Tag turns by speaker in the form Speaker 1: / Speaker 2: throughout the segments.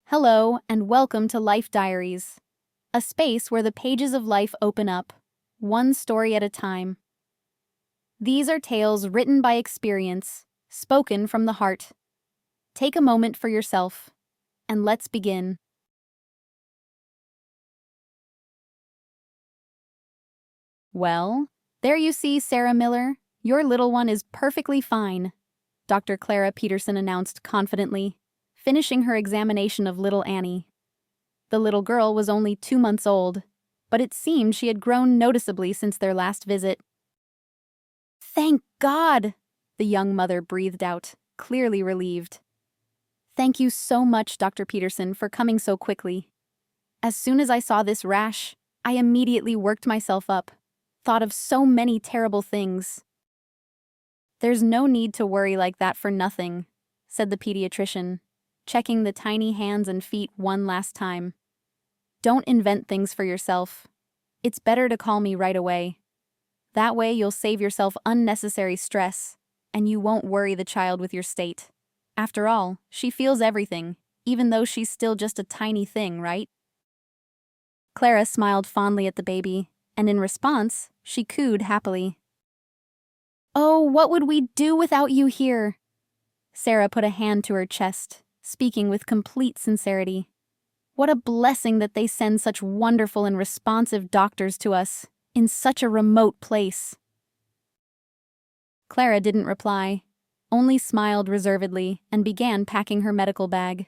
Speaker 1: Hello, and welcome to Life Diaries, a space where the pages of life open up, one story at a time. These are tales written by experience, spoken from the heart. Take a moment for yourself, and let's begin. Well, there you see, Sarah Miller. Your little one is perfectly fine, Dr. Clara Peterson announced confidently, finishing her examination of little Annie. The little girl was only 2 months old, but it seemed she had grown noticeably since their last visit. "Thank God!" the young mother breathed out, clearly relieved. "Thank you so much, Dr. Peterson, for coming so quickly. As soon as I saw this rash, I immediately worked myself up, thought of so many terrible things." "There's no need to worry like that for nothing," said the pediatrician, checking the tiny hands and feet one last time. "Don't invent things for yourself. It's better to call me right away. That way you'll save yourself unnecessary stress, and you won't worry the child with your state. After all, she feels everything, even though she's still just a tiny thing, right?" Clara smiled fondly at the baby, and in response, she cooed happily. "Oh, what would we do without you here?" Sarah put a hand to her chest, speaking with complete sincerity. "What a blessing that they send such wonderful and responsive doctors to us, in such a remote place." Clara didn't reply, only smiled reservedly and began packing her medical bag.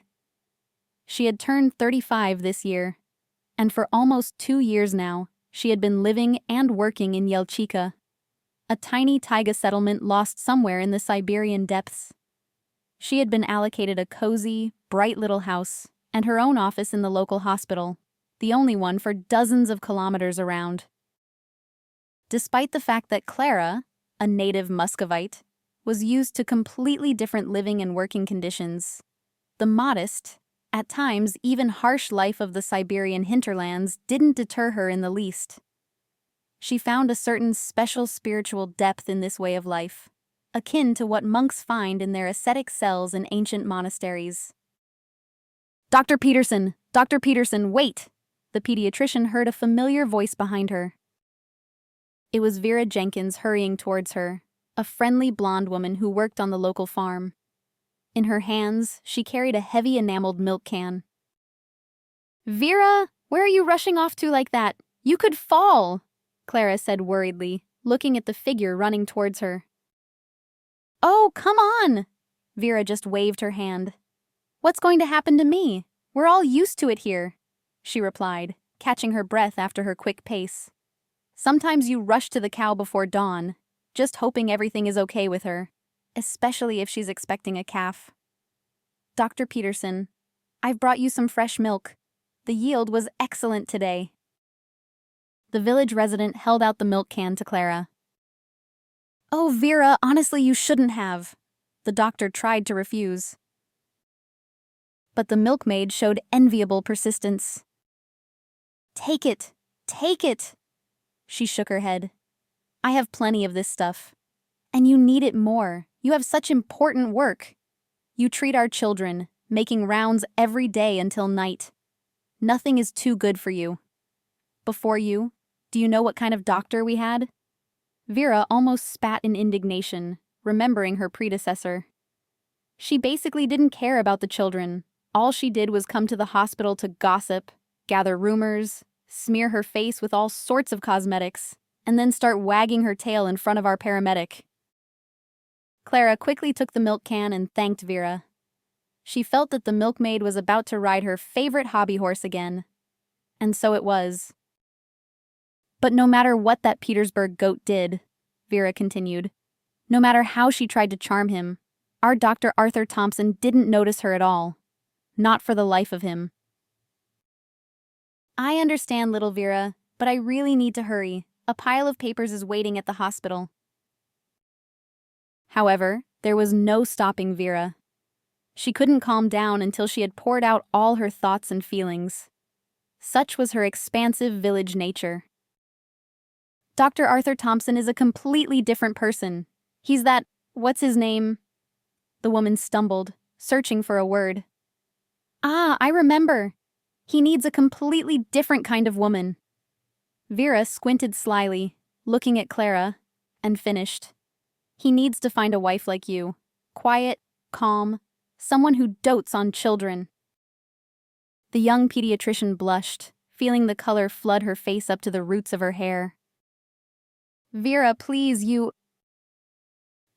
Speaker 1: She had turned 35 this year, and for almost 2 years now, she had been living and working in Yelchika, a tiny taiga settlement lost somewhere in the Siberian depths. She had been allocated a cozy, bright little house and her own office in the local hospital, the only one for dozens of kilometers around. Despite the fact that Clara, a native Muscovite, was used to completely different living and working conditions, the modest, at times even harsh life of the Siberian hinterlands didn't deter her in the least. She found a certain special spiritual depth in this way of life, akin to what monks find in their ascetic cells in ancient monasteries. "Dr. Peterson! Dr. Peterson, wait!" The pediatrician heard a familiar voice behind her. It was Vera Jenkins hurrying towards her, a friendly blonde woman who worked on the local farm. In her hands, she carried a heavy enameled milk can. "Vera, where are you rushing off to like that? You could fall!" Clara said worriedly, looking at the figure running towards her. "Oh, come on!" Vera just waved her hand. "What's going to happen to me? We're all used to it here," she replied, catching her breath after her quick pace. "Sometimes you rush to the cow before dawn, just hoping everything is okay with her, especially if she's expecting a calf. Dr. Peterson, I've brought you some fresh milk. The yield was excellent today." The village resident held out the milk can to Clara. "Oh, Vera, honestly, you shouldn't have." The doctor tried to refuse. But the milkmaid showed enviable persistence. "Take it! Take it!" She shook her head. "I have plenty of this stuff. And you need it more. You have such important work. You treat our children, making rounds every day until night. Nothing is too good for you. Before you, do you know what kind of doctor we had?" Vera almost spat in indignation, remembering her predecessor. She basically didn't care about the children. All she did was come to the hospital to gossip, gather rumors, smear her face with all sorts of cosmetics, and then start wagging her tail in front of our paramedic. Clara quickly took the milk can and thanked Vera. She felt that the milkmaid was about to ride her favorite hobby horse again. And so it was. "But no matter what that Petersburg goat did," Vera continued, "no matter how she tried to charm him, our Dr. Arthur Thompson didn't notice her at all. Not for the life of him." "I understand, little Vera, but I really need to hurry. A pile of papers is waiting at the hospital." However, there was no stopping Vera. She couldn't calm down until she had poured out all her thoughts and feelings. Such was her expansive village nature. "Dr. Arthur Thompson is a completely different person. He's what's his name?" The woman stumbled, searching for a word. Ah, I remember. He needs a completely different kind of woman. Vera squinted slyly, looking at Clara, and finished. He needs to find a wife like you. Quiet, calm, someone who dotes on children. The young pediatrician blushed, feeling the color flood her face up to the roots of her hair. Vera, please, you...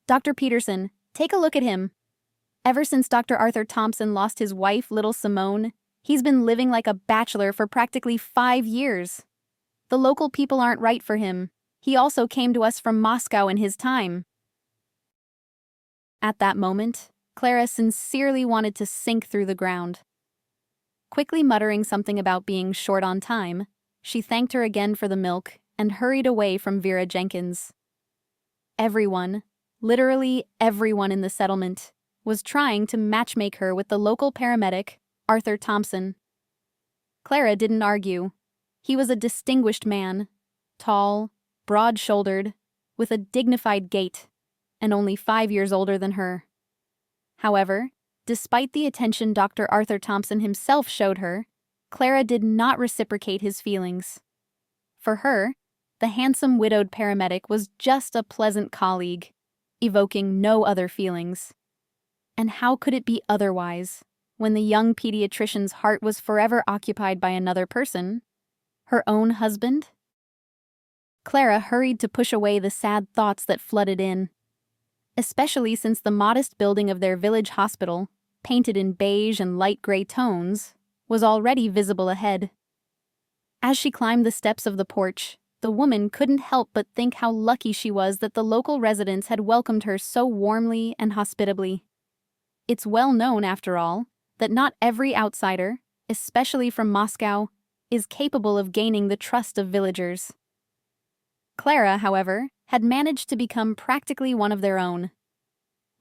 Speaker 1: Dr. Peterson, take a look at him. Ever since Dr. Arthur Thompson lost his wife, little Simone, he's been living like a bachelor for practically 5 years. The local people aren't right for him. He also came to us from Moscow in his time. At that moment, Clara sincerely wanted to sink through the ground. Quickly muttering something about being short on time, she thanked her again for the milk and hurried away from Vera Jenkins. Everyone, literally everyone in the settlement, was trying to matchmake her with the local paramedic, Arthur Thompson. Clara didn't argue. He was a distinguished man, tall, broad-shouldered, with a dignified gait, and only 5 years older than her. However, despite the attention Dr. Arthur Thompson himself showed her, Clara did not reciprocate his feelings. For her, the handsome widowed paramedic was just a pleasant colleague, evoking no other feelings. And how could it be otherwise, when the young pediatrician's heart was forever occupied by another person, her own husband? Clara hurried to push away the sad thoughts that flooded in, especially since the modest building of their village hospital, painted in beige and light gray tones, was already visible ahead. As she climbed the steps of the porch, the woman couldn't help but think how lucky she was that the local residents had welcomed her so warmly and hospitably. It's well known, after all, that not every outsider, especially from Moscow, is capable of gaining the trust of villagers. Clara, however, had managed to become practically one of their own,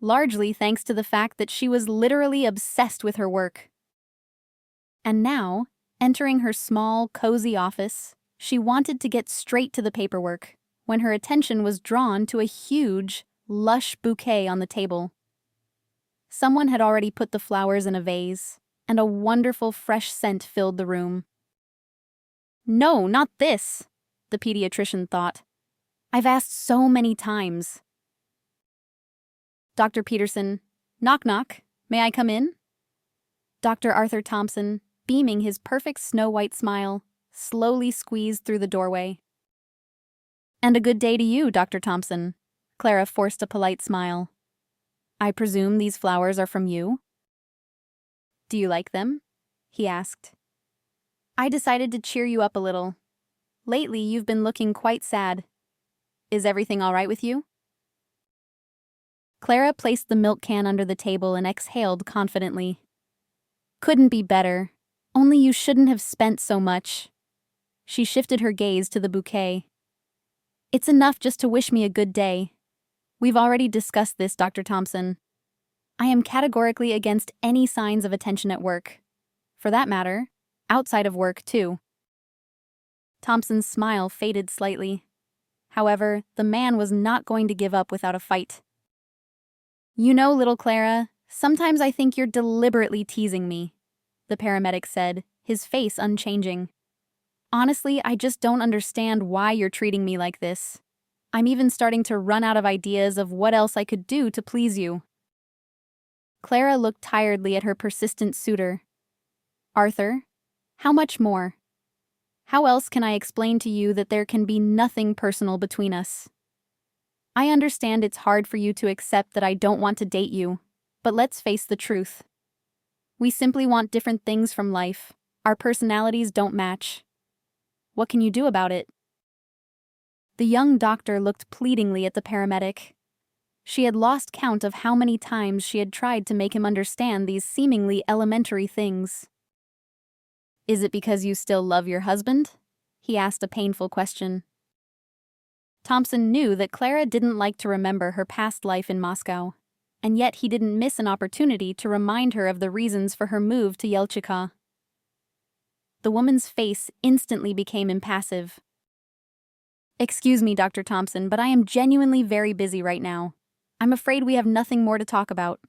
Speaker 1: largely thanks to the fact that she was literally obsessed with her work. And now, entering her small, cozy office, she wanted to get straight to the paperwork, when her attention was drawn to a huge, lush bouquet on the table. Someone had already put the flowers in a vase, and a wonderful fresh scent filled the room. No, not this, the pediatrician thought. I've asked so many times. Dr. Peterson, knock knock, may I come in? Dr. Arthur Thompson, beaming his perfect snow-white smile, slowly squeezed through the doorway. And a good day to you, Dr. Thompson. Clara forced a polite smile. I presume these flowers are from you? Do you like them? He asked. I decided to cheer you up a little. Lately, you've been looking quite sad. Is everything all right with you? Clara placed the milk can under the table and exhaled confidently. Couldn't be better. Only you shouldn't have spent so much. She shifted her gaze to the bouquet. It's enough just to wish me a good day. We've already discussed this, Dr. Thompson. I am categorically against any signs of attention at work. For that matter, outside of work, too. Thompson's smile faded slightly. However, the man was not going to give up without a fight. You know, little Clara, sometimes I think you're deliberately teasing me, the paramedic said, his face unchanging. Honestly, I just don't understand why you're treating me like this. I'm even starting to run out of ideas of what else I could do to please you. Clara looked tiredly at her persistent suitor. Arthur, how much more? How else can I explain to you that there can be nothing personal between us? I understand it's hard for you to accept that I don't want to date you, but let's face the truth. We simply want different things from life. Our personalities don't match. What can you do about it? The young doctor looked pleadingly at the paramedic. She had lost count of how many times she had tried to make him understand these seemingly elementary things. Is it because you still love your husband? He asked a painful question. Thompson knew that Clara didn't like to remember her past life in Moscow, and yet he didn't miss an opportunity to remind her of the reasons for her move to Yelchika. The woman's face instantly became impassive. Excuse me, Dr. Thompson, but I am genuinely very busy right now. I'm afraid we have nothing more to talk about.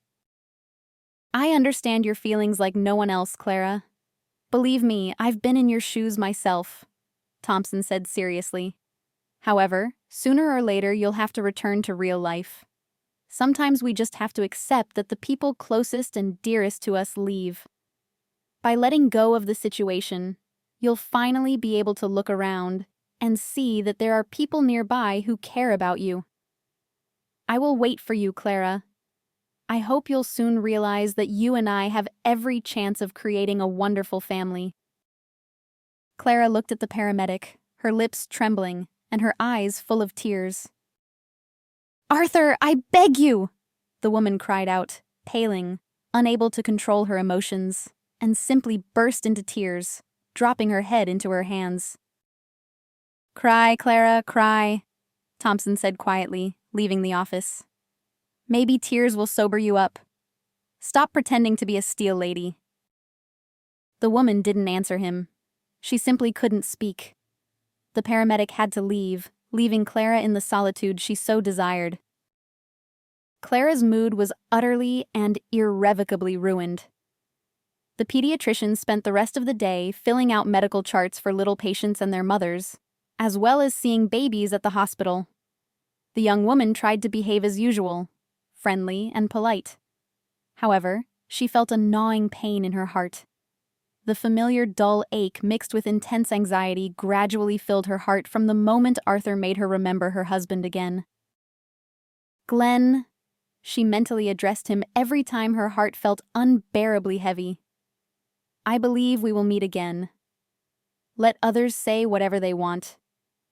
Speaker 1: I understand your feelings like no one else, Clara. Believe me, I've been in your shoes myself, Thompson said seriously. However, sooner or later you'll have to return to real life. Sometimes we just have to accept that the people closest and dearest to us leave. By letting go of the situation, you'll finally be able to look around and see that there are people nearby who care about you. I will wait for you, Clara. I hope you'll soon realize that you and I have every chance of creating a wonderful family. Clara looked at the paramedic, her lips trembling and her eyes full of tears. "Arthur, I beg you!" the woman cried out, paling, unable to control her emotions, and simply burst into tears, dropping her head into her hands. "Cry, Clara, cry," Thompson said quietly, leaving the office. "Maybe tears will sober you up. Stop pretending to be a steel lady." The woman didn't answer him. She simply couldn't speak. The paramedic had to leave, leaving Clara in the solitude she so desired. Clara's mood was utterly and irrevocably ruined. The pediatrician spent the rest of the day filling out medical charts for little patients and their mothers, as well as seeing babies at the hospital. The young woman tried to behave as usual, friendly and polite. However, she felt a gnawing pain in her heart. The familiar dull ache mixed with intense anxiety gradually filled her heart from the moment Arthur made her remember her husband again. "Glenn," she mentally addressed him every time her heart felt unbearably heavy. "I believe we will meet again. Let others say whatever they want.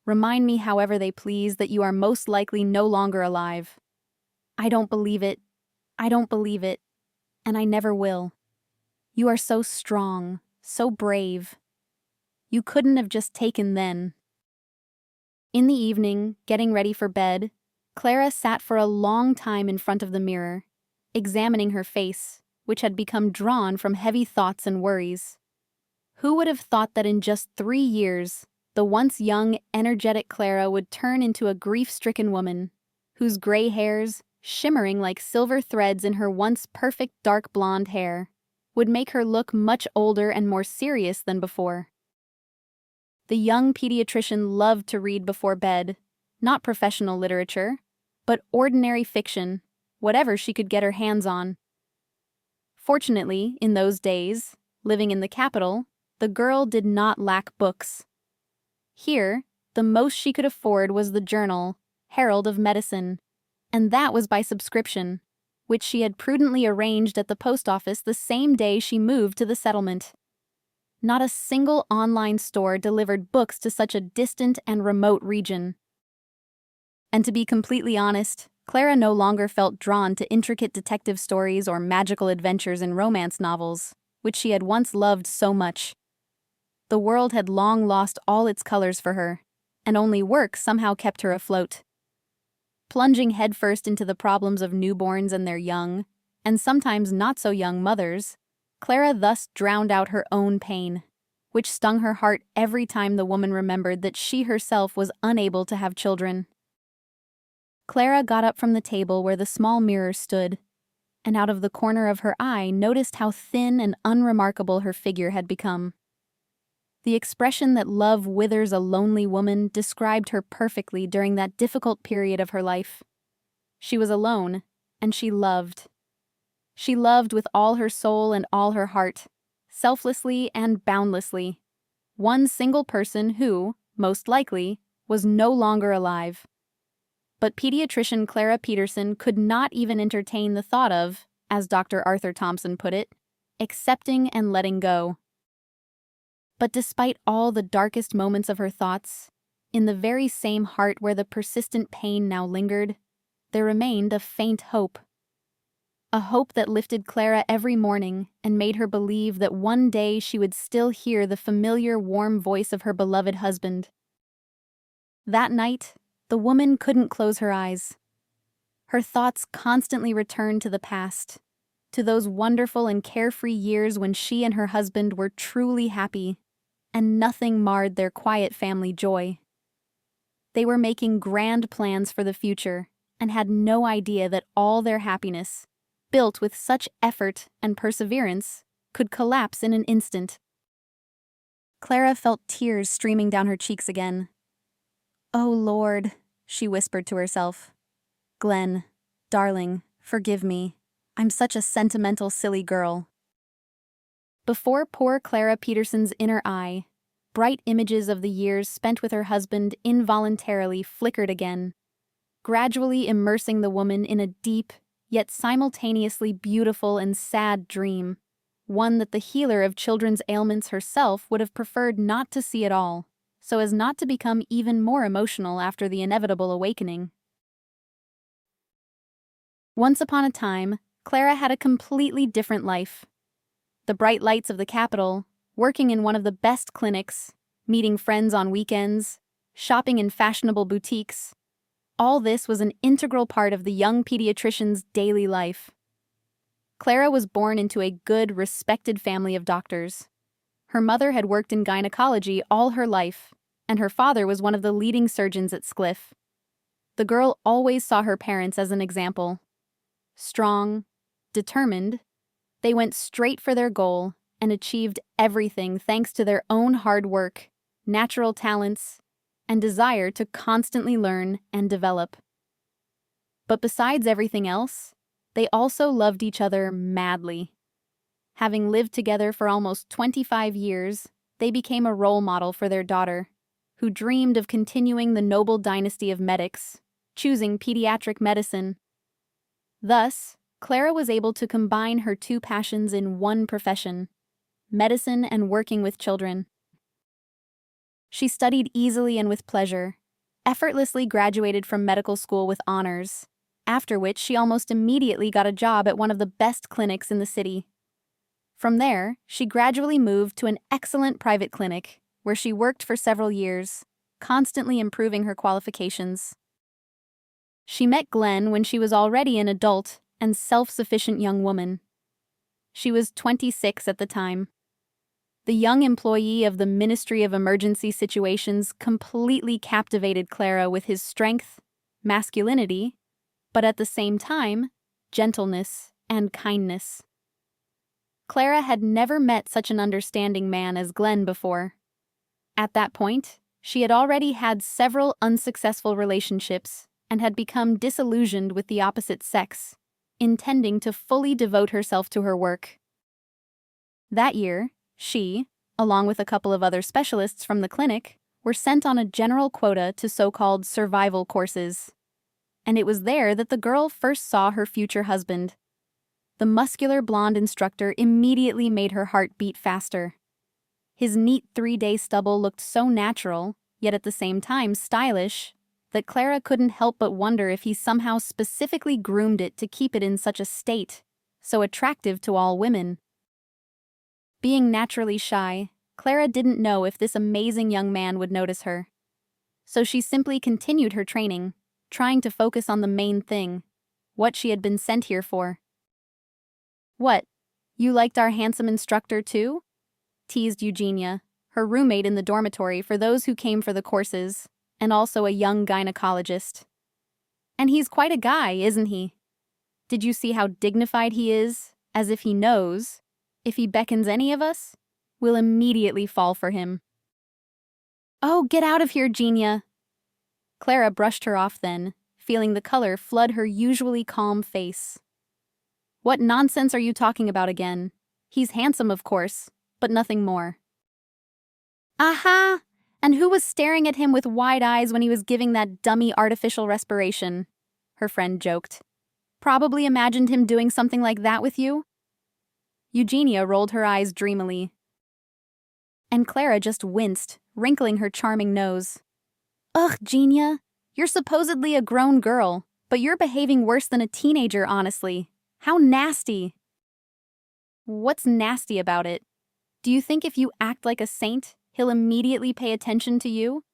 Speaker 1: Remind me however they please that you are most likely no longer alive. I don't believe it. I don't believe it. And I never will. You are so strong, so brave. You couldn't have just taken then." In the evening, getting ready for bed, Clara sat for a long time in front of the mirror, examining her face, which had become drawn from heavy thoughts and worries. Who would have thought that in just 3 years, the once young, energetic Clara would turn into a grief-stricken woman, whose gray hairs, shimmering like silver threads in her once perfect dark blonde hair, would make her look much older and more serious than before. The young pediatrician loved to read before bed, not professional literature, but ordinary fiction, whatever she could get her hands on. Fortunately, in those days, living in the capital, the girl did not lack books. Here, the most she could afford was the journal, Herald of Medicine, and that was by subscription, which she had prudently arranged at the post office the same day she moved to the settlement. Not a single online store delivered books to such a distant and remote region. And to be completely honest, Clara no longer felt drawn to intricate detective stories or magical adventures in romance novels, which she had once loved so much. The world had long lost all its colors for her, and only work somehow kept her afloat. Plunging headfirst into the problems of newborns and their young, and sometimes not-so-young mothers, Clara thus drowned out her own pain, which stung her heart every time the woman remembered that she herself was unable to have children. Clara got up from the table where the small mirror stood, and out of the corner of her eye noticed how thin and unremarkable her figure had become. The expression that love withers a lonely woman described her perfectly during that difficult period of her life. She was alone, and she loved. She loved with all her soul and all her heart, selflessly and boundlessly. One single person who, most likely, was no longer alive. But pediatrician Clara Peterson could not even entertain the thought of, as Dr. Arthur Thompson put it, accepting and letting go. But despite all the darkest moments of her thoughts, in the very same heart where the persistent pain now lingered, there remained a faint hope. A hope that lifted Clara every morning and made her believe that one day she would still hear the familiar warm voice of her beloved husband. That night, the woman couldn't close her eyes. Her thoughts constantly returned to the past, to those wonderful and carefree years when she and her husband were truly happy, and nothing marred their quiet family joy. They were making grand plans for the future and had no idea that all their happiness, built with such effort and perseverance, could collapse in an instant. Clara felt tears streaming down her cheeks again. "Oh, Lord," she whispered to herself. "Glenn, darling, forgive me. I'm such a sentimental, silly girl." Before poor Clara Peterson's inner eye, bright images of the years spent with her husband involuntarily flickered again, gradually immersing the woman in a deep, yet simultaneously beautiful and sad dream, one that the healer of children's ailments herself would have preferred not to see at all, so as not to become even more emotional after the inevitable awakening. Once upon a time, Clara had a completely different life. The bright lights of the capital, working in one of the best clinics, meeting friends on weekends, shopping in fashionable boutiques, all this was an integral part of the young pediatrician's daily life. Clara was born into a good, respected family of doctors. Her mother had worked in gynecology all her life, and her father was one of the leading surgeons at Scliff. The girl always saw her parents as an example. Strong, determined, they went straight for their goal and achieved everything thanks to their own hard work, natural talents, and desire to constantly learn and develop. But besides everything else, they also loved each other madly. Having lived together for almost 25 years, they became a role model for their daughter, who dreamed of continuing the noble dynasty of medics, choosing pediatric medicine. Thus, Clara was able to combine her two passions in one profession: medicine and working with children. She studied easily and with pleasure, effortlessly graduated from medical school with honors, after which she almost immediately got a job at one of the best clinics in the city. From there, she gradually moved to an excellent private clinic, where she worked for several years, constantly improving her qualifications. She met Glenn when she was already an adult and self-sufficient young woman. She was 26 at the time. The young employee of the Ministry of Emergency Situations completely captivated Clara with his strength, masculinity, but at the same time, gentleness and kindness. Clara had never met such an understanding man as Glenn before. At that point, she had already had several unsuccessful relationships and had become disillusioned with the opposite sex, intending to fully devote herself to her work. That year, she, along with a couple of other specialists from the clinic, were sent on a general quota to so-called survival courses. And it was there that the girl first saw her future husband. The muscular blonde instructor immediately made her heart beat faster. His neat 3-day stubble looked so natural, yet at the same time stylish, that Clara couldn't help but wonder if he somehow specifically groomed it to keep it in such a state, so attractive to all women. Being naturally shy, Clara didn't know if this amazing young man would notice her. So she simply continued her training, trying to focus on the main thing, what she had been sent here for. "What, you liked our handsome instructor too?" teased Eugenia, her roommate in the dormitory for those who came for the courses, and also a young gynecologist. "And he's quite a guy, isn't he? Did you see how dignified he is, as if he knows, if he beckons any of us, we'll immediately fall for him." "Oh, get out of here, Genia!" Clara brushed her off then, feeling the color flood her usually calm face. "What nonsense are you talking about again? He's handsome, of course, but nothing more." "Aha! And who was staring at him with wide eyes when he was giving that dummy artificial respiration?" her friend joked. "Probably imagined him doing something like that with you?" Eugenia rolled her eyes dreamily. And Clara just winced, wrinkling her charming nose. "Ugh, Genia, you're supposedly a grown girl, but you're behaving worse than a teenager, honestly. How nasty!" "What's nasty about it? Do you think if you act like a saint, he'll immediately pay attention to you?"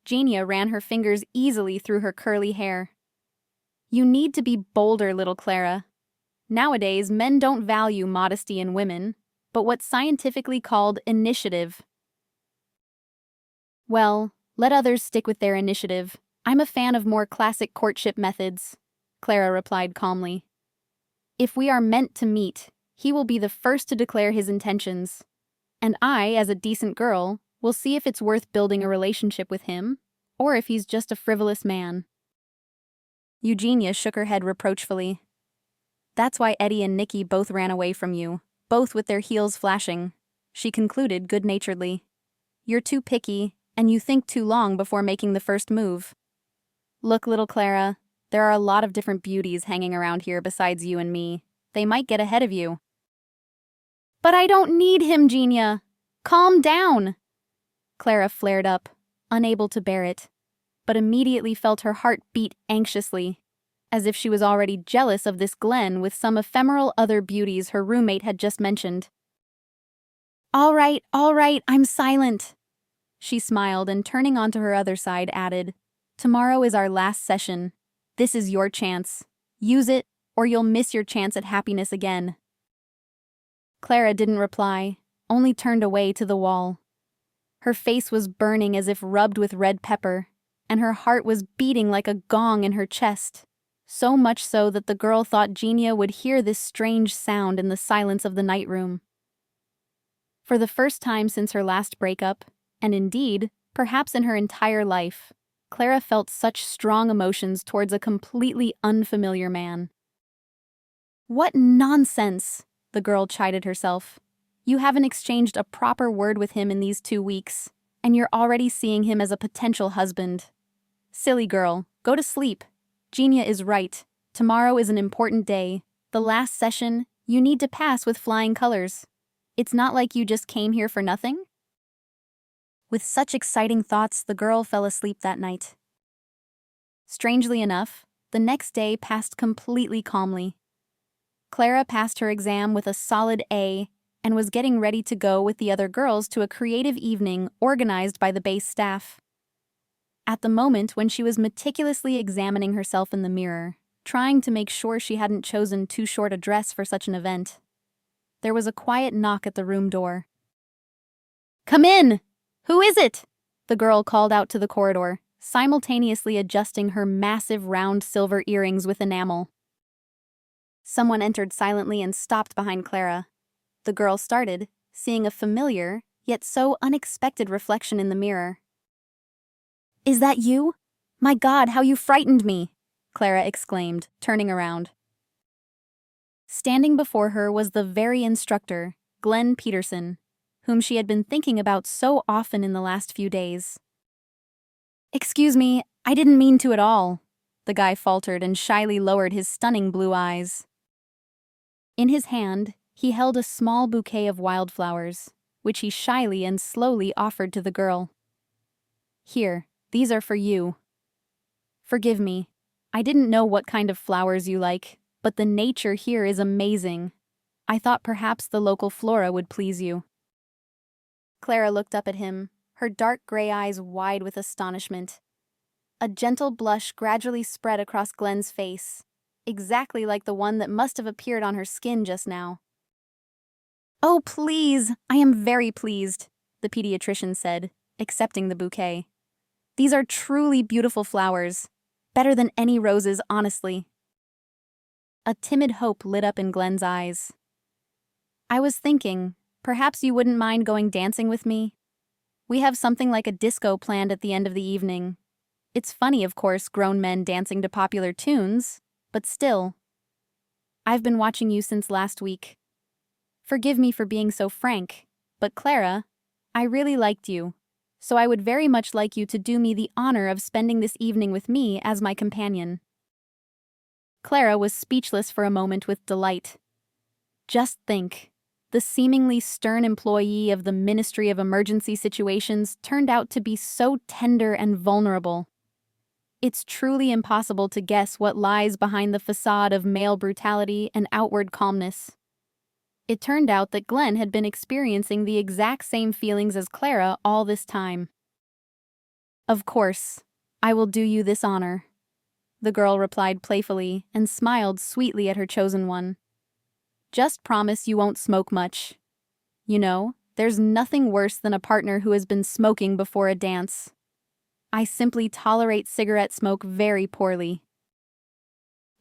Speaker 1: Genia ran her fingers easily through her curly hair. "You need to be bolder, little Clara. Nowadays, men don't value modesty in women, but what's scientifically called initiative." "Well, let others stick with their initiative. I'm a fan of more classic courtship methods," Clara replied calmly. If we are meant to meet, he will be the first to declare his intentions. And I, as a decent girl, will see if it's worth building a relationship with him, or if he's just a frivolous man." Eugenia shook her head reproachfully. "That's why Eddie and Nikki both ran away from you, both with their heels flashing," she concluded good-naturedly. "You're too picky, and you think too long before making the first move. Look, little Clara, there are a lot of different beauties hanging around here besides you and me. They might get ahead of you." "But I don't need him, Genia! Calm down!" Clara flared up, unable to bear it, but immediately felt her heart beat anxiously, as if she was already jealous of this Glenn with some ephemeral other beauties her roommate had just mentioned. All right, I'm silent." She smiled and, turning onto her other side, added, "Tomorrow is our last session. This is your chance. Use it, or you'll miss your chance at happiness again." Clara didn't reply, only turned away to the wall. Her face was burning as if rubbed with red pepper, and her heart was beating like a gong in her chest, so much so that the girl thought Genia would hear this strange sound in the silence of the night room. For the first time since her last breakup, and indeed, perhaps in her entire life, Clara felt such strong emotions towards a completely unfamiliar man. "What nonsense!" the girl chided herself. "You haven't exchanged a proper word with him in these 2 weeks, and you're already seeing him as a potential husband. Silly girl, go to sleep. Genia is right. Tomorrow is an important day. The last session, you need to pass with flying colors. It's not like you just came here for nothing." With such exciting thoughts, the girl fell asleep that night. Strangely enough, the next day passed completely calmly. Clara passed her exam with a solid A and was getting ready to go with the other girls to a creative evening organized by the base staff. At the moment when she was meticulously examining herself in the mirror, trying to make sure she hadn't chosen too short a dress for such an event, there was a quiet knock at the room door. "Come in! Who is it?" the girl called out to the corridor, simultaneously adjusting her massive round silver earrings with enamel. Someone entered silently and stopped behind Clara. The girl started, seeing a familiar, yet so unexpected reflection in the mirror. "Is that you? My God, how you frightened me!" Clara exclaimed, turning around. Standing before her was the very instructor, Glenn Peterson, whom she had been thinking about so often in the last few days. "Excuse me, I didn't mean to at all," the guy faltered and shyly lowered his stunning blue eyes. In his hand, he held a small bouquet of wildflowers, which he shyly and slowly offered to the girl. "Here, these are for you. Forgive me, I didn't know what kind of flowers you like, but the nature here is amazing. I thought perhaps the local flora would please you." Clara looked up at him, her dark gray eyes wide with astonishment. A gentle blush gradually spread across Glenn's face, exactly like the one that must have appeared on her skin just now. "Oh, please, I am very pleased," the pediatrician said, accepting the bouquet. "These are truly beautiful flowers. Better than any roses, honestly." A timid hope lit up in Glenn's eyes. "I was thinking, perhaps you wouldn't mind going dancing with me? We have something like a disco planned at the end of the evening. It's funny, of course, grown men dancing to popular tunes, but still. I've been watching you since last week. Forgive me for being so frank, but Clara, I really liked you, so I would very much like you to do me the honor of spending this evening with me as my companion." Clara was speechless for a moment with delight. Just think, the seemingly stern employee of the Ministry of Emergency Situations turned out to be so tender and vulnerable. It's truly impossible to guess what lies behind the facade of male brutality and outward calmness. It turned out that Glenn had been experiencing the exact same feelings as Clara all this time. "Of course, I will do you this honor," the girl replied playfully and smiled sweetly at her chosen one. "Just promise you won't smoke much. You know, there's nothing worse than a partner who has been smoking before a dance. I simply tolerate cigarette smoke very poorly."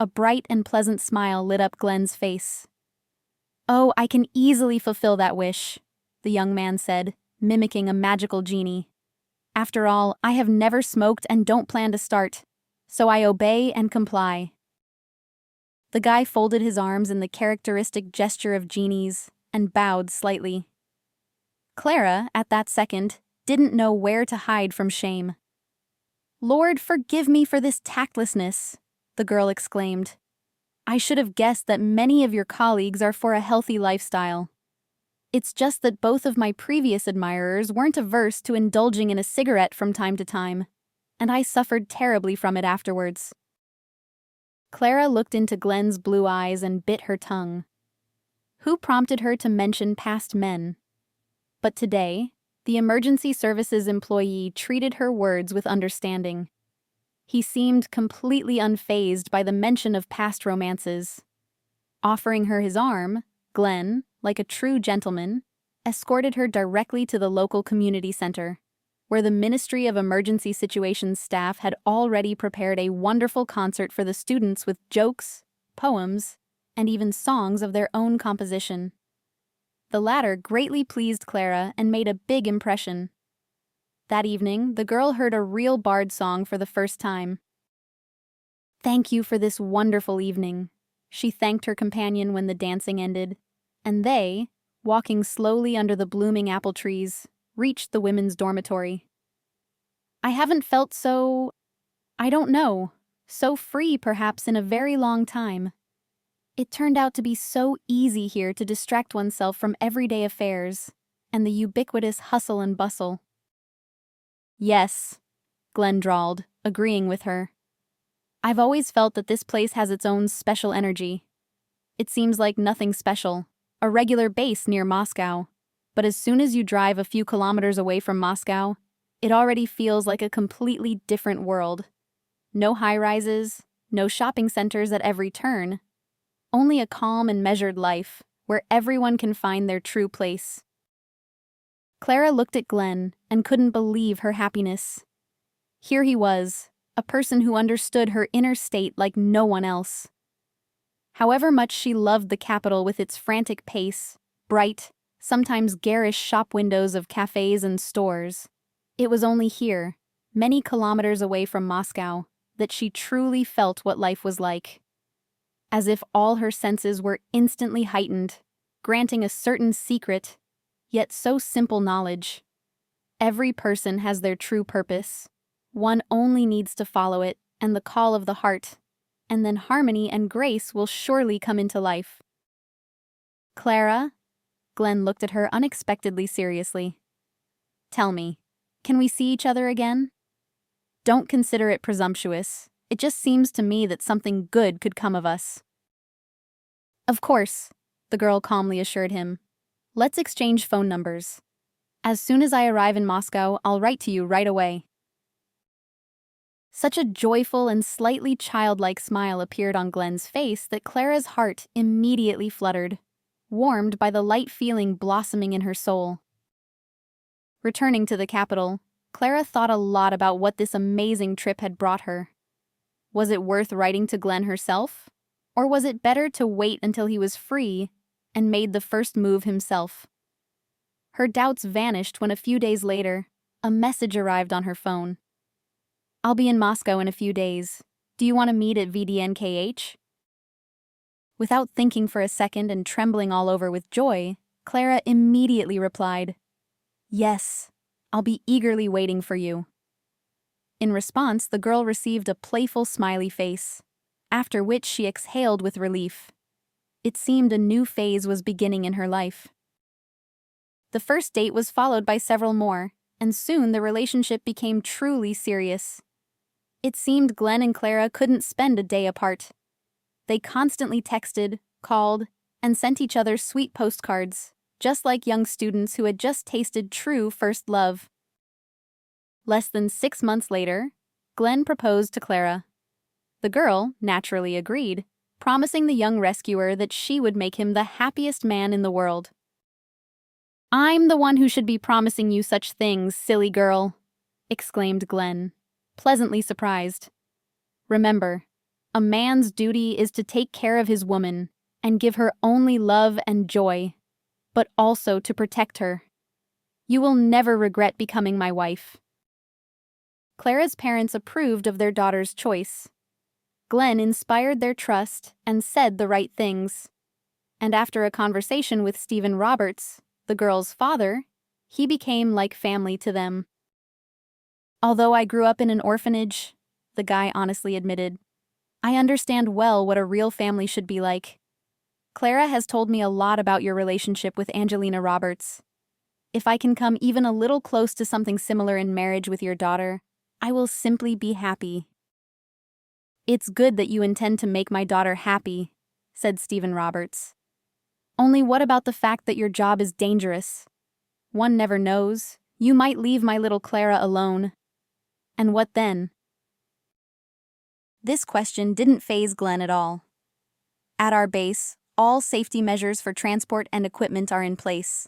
Speaker 1: A bright and pleasant smile lit up Glenn's face. "Oh, I can easily fulfill that wish," the young man said, mimicking a magical genie. "After all, I have never smoked and don't plan to start, so I obey and comply." The guy folded his arms in the characteristic gesture of genies and bowed slightly. Clara, at that second, didn't know where to hide from shame. "Lord, forgive me for this tactlessness," the girl exclaimed. "I should have guessed that many of your colleagues are for a healthy lifestyle. It's just that both of my previous admirers weren't averse to indulging in a cigarette from time to time, and I suffered terribly from it afterwards." Clara looked into Glenn's blue eyes and bit her tongue. Who prompted her to mention past men? But today, the emergency services employee treated her words with understanding. He seemed completely unfazed by the mention of past romances. Offering her his arm, Glenn, like a true gentleman, escorted her directly to the local community center, where the Ministry of Emergency Situations staff had already prepared a wonderful concert for the students with jokes, poems, and even songs of their own composition. The latter greatly pleased Clara and made a big impression. That evening, the girl heard a real bard song for the first time. "Thank you for this wonderful evening," she thanked her companion when the dancing ended, and they, walking slowly under the blooming apple trees, reached the women's dormitory. "I haven't felt I don't know, so free perhaps in a very long time. It turned out to be so easy here to distract oneself from everyday affairs and the ubiquitous hustle and bustle." "Yes," Glenn drawled, agreeing with her. "I've always felt that this place has its own special energy. It seems like nothing special, a regular base near Moscow, but as soon as you drive a few kilometers away from Moscow, it already feels like a completely different world. No high-rises, no shopping centers at every turn. Only a calm and measured life, where everyone can find their true place." Clara looked at Glenn and couldn't believe her happiness. Here he was, a person who understood her inner state like no one else. However much she loved the capital with its frantic pace, bright, sometimes garish shop windows of cafes and stores, it was only here, many kilometers away from Moscow, that she truly felt what life was like. As if all her senses were instantly heightened, granting a certain secret, yet so simple knowledge. Every person has their true purpose. One only needs to follow it and the call of the heart, and then harmony and grace will surely come into life. "Clara," Glenn looked at her unexpectedly seriously. "Tell me, can we see each other again? Don't consider it presumptuous. It just seems to me that something good could come of us." "Of course," the girl calmly assured him. "Let's exchange phone numbers. As soon as I arrive in Moscow, I'll write to you right away." Such a joyful and slightly childlike smile appeared on Glenn's face that Clara's heart immediately fluttered, warmed by the light feeling blossoming in her soul. Returning to the capital, Clara thought a lot about what this amazing trip had brought her. Was it worth writing to Glenn herself? Or was it better to wait until he was free and made the first move himself? Her doubts vanished when a few days later, a message arrived on her phone. "I'll be in Moscow in a few days. Do you want to meet at VDNKH?" Without thinking for a second and trembling all over with joy, Clara immediately replied, "Yes, I'll be eagerly waiting for you." In response, the girl received a playful smiley face, after which she exhaled with relief. It seemed a new phase was beginning in her life. The first date was followed by several more, and soon the relationship became truly serious. It seemed Glenn and Clara couldn't spend a day apart. They constantly texted, called, and sent each other sweet postcards, just like young students who had just tasted true first love. Less than 6 months later, Glenn proposed to Clara. The girl naturally agreed, promising the young rescuer that she would make him the happiest man in the world. "I'm the one who should be promising you such things, silly girl," exclaimed Glenn, pleasantly surprised. "Remember, A man's duty is to take care of his woman and give her only love and joy, but also to protect her. You will never regret becoming my wife." Clara's parents approved of their daughter's choice. Glenn inspired their trust and said the right things. And after a conversation with Stephen Roberts, the girl's father, he became like family to them. "Although I grew up in an orphanage," the guy honestly admitted, "I understand well what a real family should be like. Clara has told me a lot about your relationship with Angelina Roberts. If I can come even a little close to something similar in marriage with your daughter, I will simply be happy." "It's good that you intend to make my daughter happy," said Stephen Roberts. "Only what about the fact that your job is dangerous? One never knows. You might leave my little Clara alone. And what then?" This question didn't faze Glenn at all. "At our base, all safety measures for transport and equipment are in place.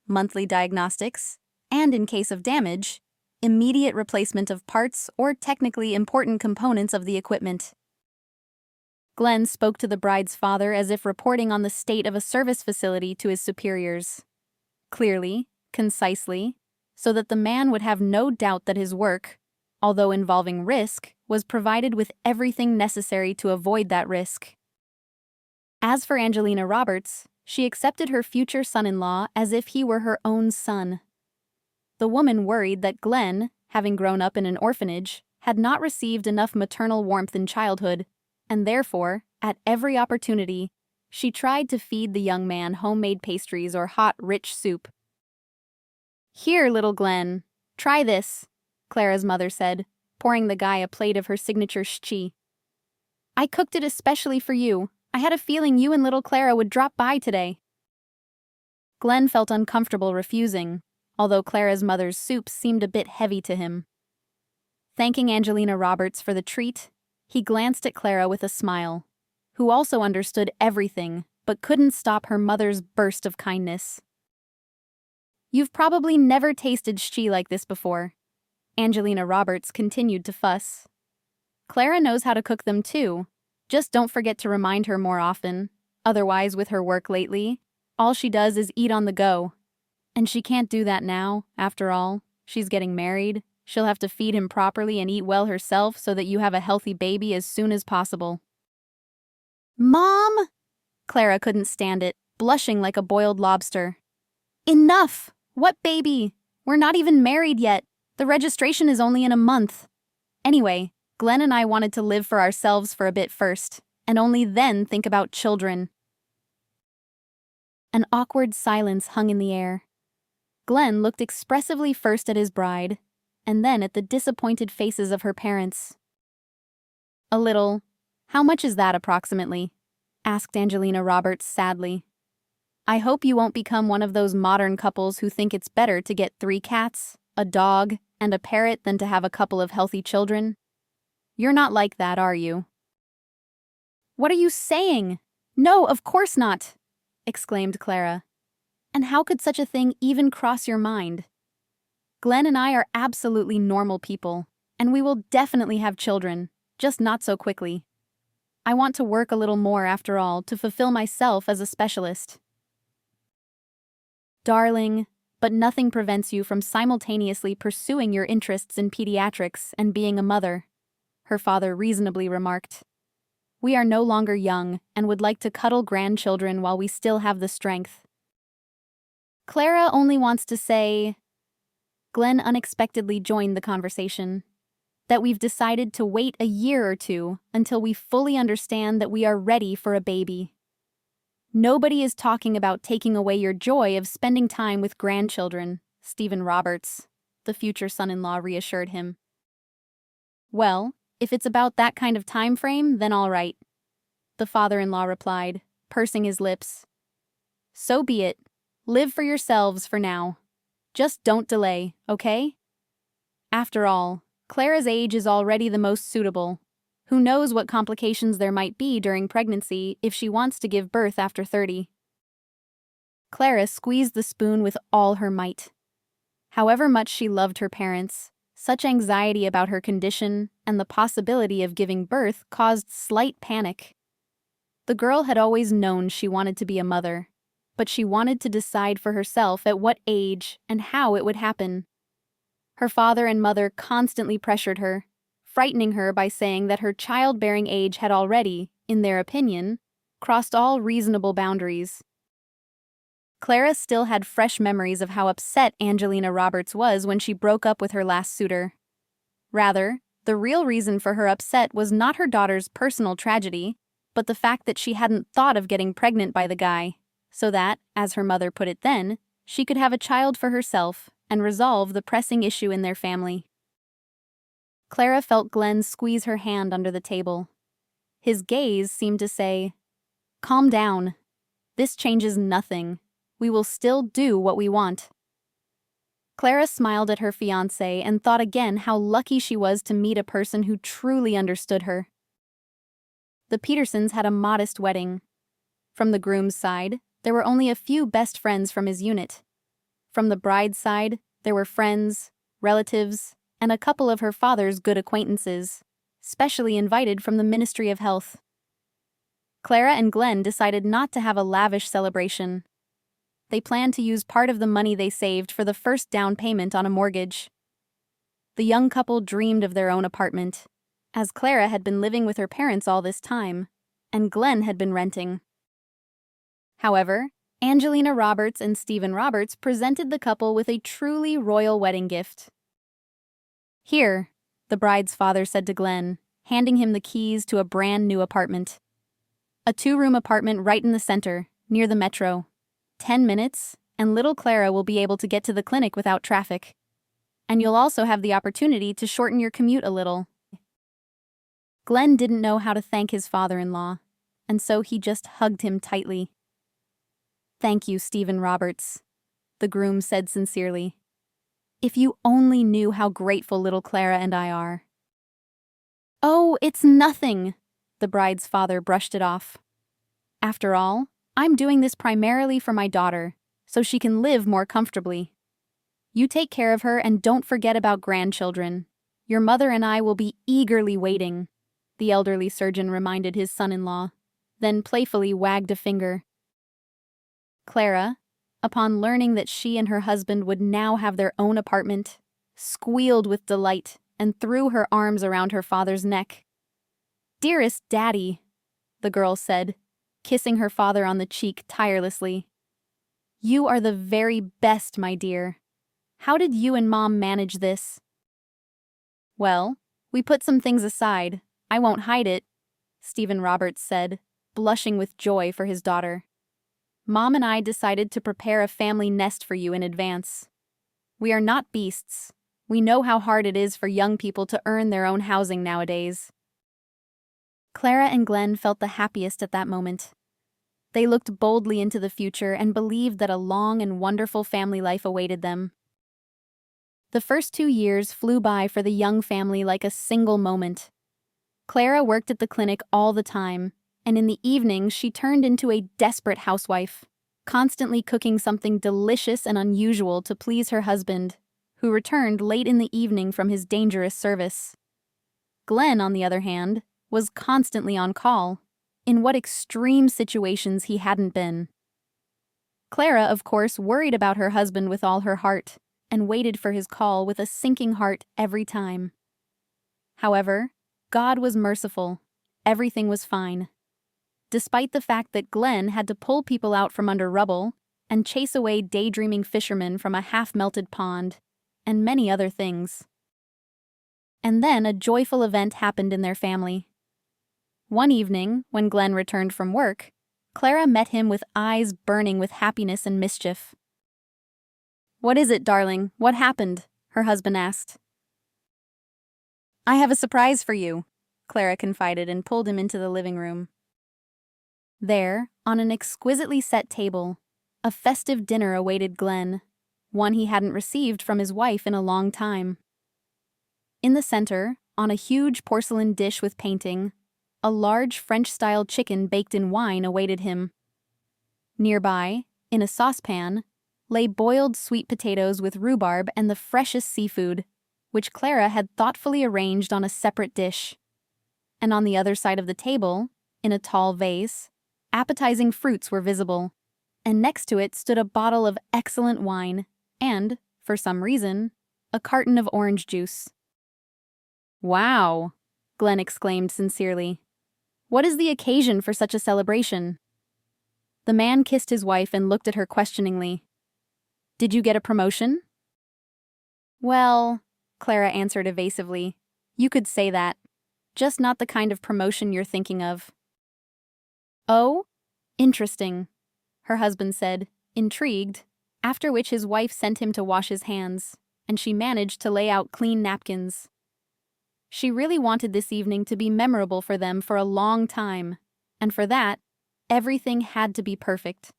Speaker 1: Monthly diagnostics, and in case of damage, immediate replacement of parts or technically important components of the equipment." Glenn spoke to the bride's father as if reporting on the state of a service facility to his superiors. Clearly, concisely, so that the man would have no doubt that his work, although involving risk, was provided with everything necessary to avoid that risk. As for Angelina Roberts, she accepted her future son-in-law as if he were her own son. The woman worried that Glenn, having grown up in an orphanage, had not received enough maternal warmth in childhood, and therefore, at every opportunity, she tried to feed the young man homemade pastries or hot, rich soup. "Here, little Glenn, try this," Clara's mother said, pouring the guy a plate of her signature shchi. "I cooked it especially for you. I had a feeling you and little Clara would drop by today." Glenn felt uncomfortable refusing, although Clara's mother's soup seemed a bit heavy to him. Thanking Angelina Roberts for the treat, he glanced at Clara with a smile, who also understood everything but couldn't stop her mother's burst of kindness. "You've probably never tasted shchi like this before." Angelina Roberts continued to fuss. "Clara knows how to cook them too. Just don't forget to remind her more often. Otherwise, with her work lately, all she does is eat on the go. And she can't do that now, after all. She's getting married. She'll have to feed him properly and eat well herself so that you have a healthy baby as soon as possible." "Mom!" Clara couldn't stand it, blushing like a boiled lobster. "Enough! What baby? We're not even married yet. The registration is only in a month. Anyway, Glenn and I wanted to live for ourselves for a bit first, and only then think about children." An awkward silence hung in the air. Glenn looked expressively first at his bride, and then at the disappointed faces of her parents. "A little. How much is that approximately?" asked Angelina Roberts sadly. "I hope you won't become one of those modern couples who think it's better to get 3 cats, a dog, and a parrot than to have a couple of healthy children. You're not like that, are you?" "What are you saying? No, of course not!" exclaimed Clara. "And how could such a thing even cross your mind? Glenn and I are absolutely normal people, and we will definitely have children, just not so quickly. I want to work a little more after all to fulfill myself as a specialist." "Darling, but nothing prevents you from simultaneously pursuing your interests in pediatrics and being a mother," her father reasonably remarked. "We are no longer young and would like to cuddle grandchildren while we still have the strength." "Clara only wants to say," Glenn unexpectedly joined the conversation, "that we've decided to wait a year or two until we fully understand that we are ready for a baby. Nobody is talking about taking away your joy of spending time with grandchildren," Stephen Roberts, the future son-in-law, reassured him. "Well, if it's about that kind of time frame, then all right," the father-in-law replied, pursing his lips. "So be it. Live for yourselves for now. Just don't delay, okay? After all, Clara's age is already the most suitable. Who knows what complications there might be during pregnancy if she wants to give birth after 30. Clara squeezed the spoon with all her might. However much she loved her parents, Such anxiety about her condition and the possibility of giving birth caused slight panic. The girl had always known she wanted to be a mother, but she wanted to decide for herself at what age and how it would happen. Her father and mother constantly pressured her, frightening her by saying that her childbearing age had already, in their opinion, crossed all reasonable boundaries. Clara still had fresh memories of how upset Angelina Roberts was when she broke up with her last suitor. Rather, the real reason for her upset was not her daughter's personal tragedy, but the fact that she hadn't thought of getting pregnant by the guy, so that, as her mother put it then, she could have a child for herself and resolve the pressing issue in their family. Clara felt Glenn squeeze her hand under the table. His gaze seemed to say, "Calm down. This changes nothing. We will still do what we want." Clara smiled at her fiancé and thought again how lucky she was to meet a person who truly understood her. The Petersons had a modest wedding. From the groom's side, there were only a few best friends from his unit. From the bride's side, there were friends, relatives, and a couple of her father's good acquaintances, specially invited from the Ministry of Health. Clara and Glenn decided not to have a lavish celebration. They planned to use part of the money they saved for the first down payment on a mortgage. The young couple dreamed of their own apartment, as Clara had been living with her parents all this time, and Glenn had been renting. However, Angelina Roberts and Stephen Roberts presented the couple with a truly royal wedding gift. "Here," the bride's father said to Glenn, handing him the keys to a brand new apartment. A 2-room apartment right in the center, near the metro. 10 minutes, and little Clara will be able to get to the clinic without traffic. And you'll also have the opportunity to shorten your commute a little. Glenn didn't know how to thank his father-in-law, and so he just hugged him tightly. "Thank you, Stephen Roberts," the groom said sincerely. "If you only knew how grateful little Clara and I are." "Oh, it's nothing," the bride's father brushed it off. "After all, I'm doing this primarily for my daughter, so she can live more comfortably. You take care of her and don't forget about grandchildren. Your mother and I will be eagerly waiting," the elderly surgeon reminded his son-in-law, then playfully wagged a finger. Clara, upon learning that she and her husband would now have their own apartment, squealed with delight and threw her arms around her father's neck. "Dearest Daddy," the girl said, kissing her father on the cheek tirelessly. "You are the very best, my dear. How did you and Mom manage this?" "Well, we put some things aside. I won't hide it," Stephen Roberts said, blushing with joy for his daughter. "Mom and I decided to prepare a family nest for you in advance. We are not beasts. We know how hard it is for young people to earn their own housing nowadays." Clara and Glenn felt the happiest at that moment. They looked boldly into the future and believed that a long and wonderful family life awaited them. The first 2 years flew by for the young family like a single moment. Clara worked at the clinic all the time, and in the evenings she turned into a desperate housewife, constantly cooking something delicious and unusual to please her husband, who returned late in the evening from his dangerous service. Glenn, on the other hand, was constantly on call. In what extreme situations he hadn't been. Clara, of course, worried about her husband with all her heart, and waited for his call with a sinking heart every time. However, God was merciful. Everything was fine. Despite the fact that Glenn had to pull people out from under rubble and chase away daydreaming fishermen from a half-melted pond, and many other things. And then a joyful event happened in their family. One evening, when Glenn returned from work, Clara met him with eyes burning with happiness and mischief. "What is it, darling? What happened?" her husband asked. "I have a surprise for you," Clara confided and pulled him into the living room. There, on an exquisitely set table, a festive dinner awaited Glenn, one he hadn't received from his wife in a long time. In the center, on a huge porcelain dish with painting, a large French-style chicken baked in wine awaited him. Nearby, in a saucepan, lay boiled sweet potatoes with rhubarb and the freshest seafood, which Clara had thoughtfully arranged on a separate dish. And on the other side of the table, in a tall vase, appetizing fruits were visible, and next to it stood a bottle of excellent wine and, for some reason, a carton of orange juice. "Wow," Glenn exclaimed sincerely. "What is the occasion for such a celebration?" The man kissed his wife and looked at her questioningly. "Did you get a promotion?" "Well," Clara answered evasively, "you could say that. Just not the kind of promotion you're thinking of." "Oh? Interesting," her husband said, intrigued, after which his wife sent him to wash his hands, and she managed to lay out clean napkins. She really wanted this evening to be memorable for them for a long time, and for that, everything had to be perfect.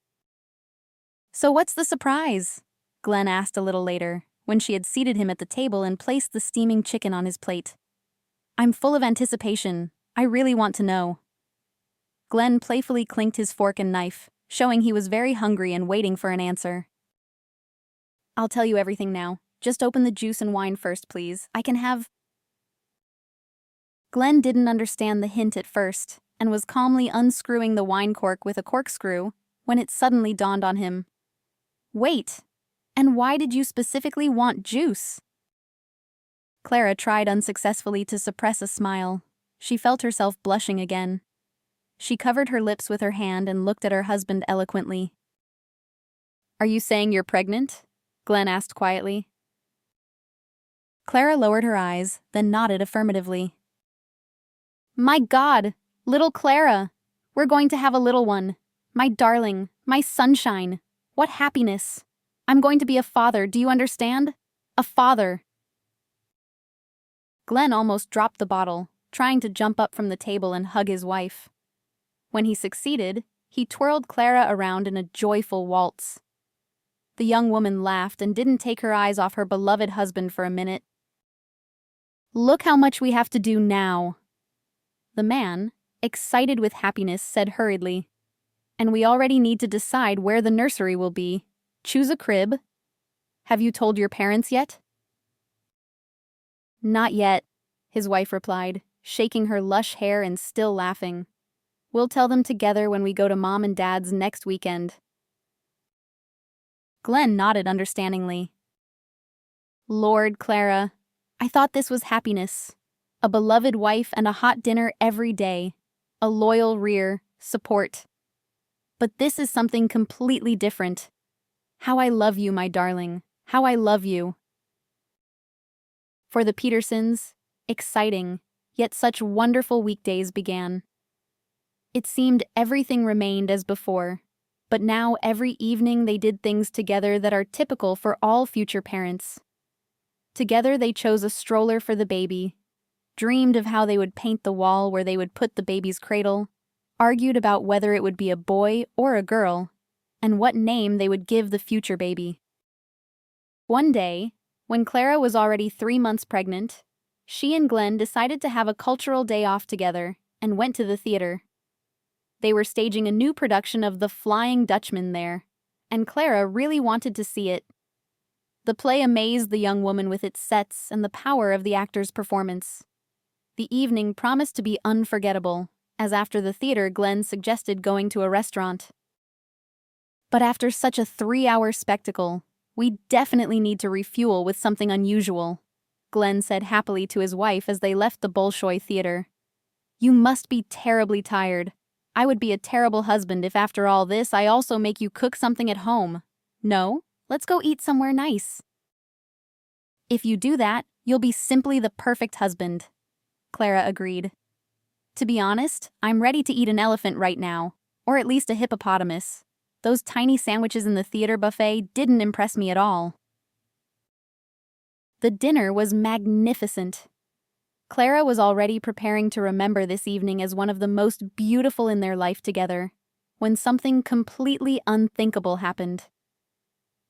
Speaker 1: "So what's the surprise?" Glenn asked a little later, when she had seated him at the table and placed the steaming chicken on his plate. "I'm full of anticipation. I really want to know." Glenn playfully clinked his fork and knife, showing he was very hungry and waiting for an answer. "I'll tell you everything now. Just open the juice and wine first, please. I can have—" Glenn didn't understand the hint at first, and was calmly unscrewing the wine cork with a corkscrew, when it suddenly dawned on him. "Wait! And why did you specifically want juice?" Clara tried unsuccessfully to suppress a smile. She felt herself blushing again. She covered her lips with her hand and looked at her husband eloquently. "Are you saying you're pregnant?" Glenn asked quietly. Clara lowered her eyes, then nodded affirmatively. "My God! Little Clara! We're going to have a little one. My darling, my sunshine. What happiness! I'm going to be a father, do you understand? A father." Glenn almost dropped the bottle, trying to jump up from the table and hug his wife. When he succeeded, he twirled Clara around in a joyful waltz. The young woman laughed and didn't take her eyes off her beloved husband for a minute. "Look how much we have to do now." The man, excited with happiness, said hurriedly, "And we already need to decide where the nursery will be. Choose a crib. Have you told your parents yet?" "Not yet," his wife replied, shaking her lush hair and still laughing. "We'll tell them together when we go to Mom and Dad's next weekend." Glenn nodded understandingly. "Lord, Clara, I thought this was happiness. A beloved wife and a hot dinner every day. A loyal rear, support. But this is something completely different. How I love you, my darling. How I love you." For the Petersons, exciting, yet such wonderful weekdays began. It seemed everything remained as before, but now every evening they did things together that are typical for all future parents. Together they chose a stroller for the baby, dreamed of how they would paint the wall where they would put the baby's cradle, argued about whether it would be a boy or a girl, and what name they would give the future baby. One day, when Clara was already 3 months pregnant, she and Glenn decided to have a cultural day off together and went to the theater. They were staging a new production of The Flying Dutchman there, and Clara really wanted to see it. The play amazed the young woman with its sets and the power of the actor's performance. The evening promised to be unforgettable, as after the theater Glenn suggested going to a restaurant. "But after such a 3-hour spectacle, we definitely need to refuel with something unusual," Glenn said happily to his wife as they left the Bolshoi Theater. "You must be terribly tired. I would be a terrible husband if after all this I also make you cook something at home. No, let's go eat somewhere nice." "If you do that, you'll be simply the perfect husband," Clara agreed. "To be honest, I'm ready to eat an elephant right now, or at least a hippopotamus. Those tiny sandwiches in the theater buffet didn't impress me at all." The dinner was magnificent. Clara was already preparing to remember this evening as one of the most beautiful in their life together, when something completely unthinkable happened.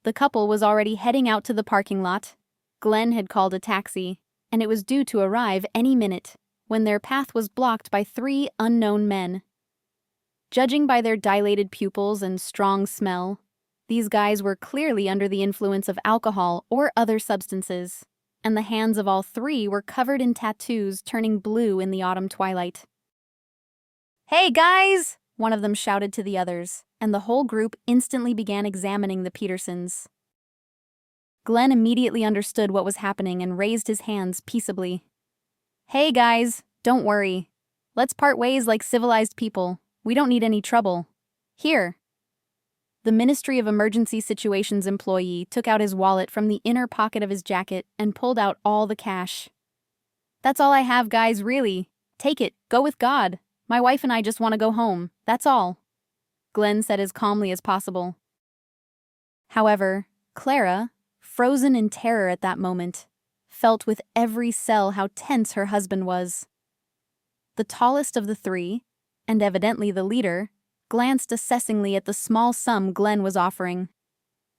Speaker 1: The couple was already heading out to the parking lot. Glenn had called a taxi, and it was due to arrive any minute, when their path was blocked by 3 unknown men. Judging by their dilated pupils and strong smell, these guys were clearly under the influence of alcohol or other substances, and the hands of all three were covered in tattoos turning blue in the autumn twilight. "Hey, guys!" one of them shouted to the others, and the whole group instantly began examining the Petersons. Glenn immediately understood what was happening and raised his hands peaceably. "Hey, guys, don't worry. Let's part ways like civilized people. We don't need any trouble. Here." The Ministry of Emergency Situations employee took out his wallet from the inner pocket of his jacket and pulled out all the cash. "That's all I have, guys, really. Take it, go with God. My wife and I just want to go home, that's all," Glenn said as calmly as possible. However, Clara, frozen in terror at that moment, felt with every cell how tense her husband was. The tallest of the three, and evidently the leader, glanced assessingly at the small sum Glenn was offering.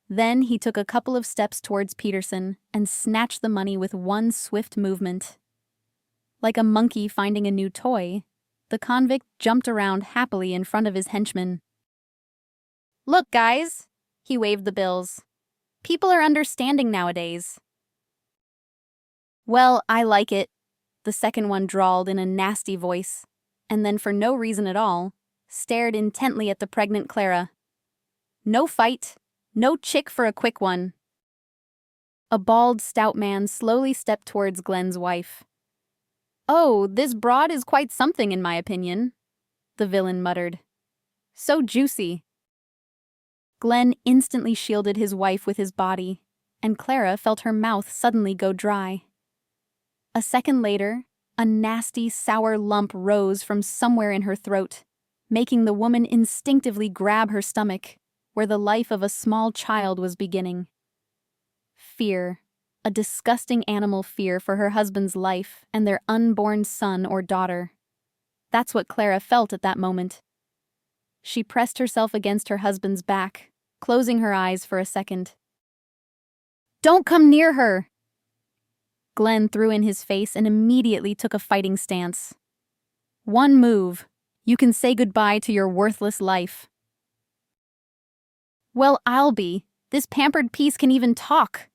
Speaker 1: Then he took a couple of steps towards Peterson and snatched the money with one swift movement. Like a monkey finding a new toy, the convict jumped around happily in front of his henchmen. "Look, guys," he waved the bills. "People are understanding nowadays." "Well, I like it," the second one drawled in a nasty voice, and then for no reason at all, stared intently at the pregnant Clara. "No fight, no chick for a quick one." A bald, stout man slowly stepped towards Glenn's wife. "Oh, this broad is quite something in my opinion," the villain muttered. "So juicy." Glenn instantly shielded his wife with his body, and Clara felt her mouth suddenly go dry. A second later, a nasty, sour lump rose from somewhere in her throat, making the woman instinctively grab her stomach, where the life of a small child was beginning. Fear, a disgusting animal fear for her husband's life and their unborn son or daughter. That's what Clara felt at that moment. She pressed herself against her husband's back, closing her eyes for a second. "Don't come near her!" Glenn threw in his face and immediately took a fighting stance. "One move, you can say goodbye to your worthless life." "Well, I'll be. This pampered piece can even talk,"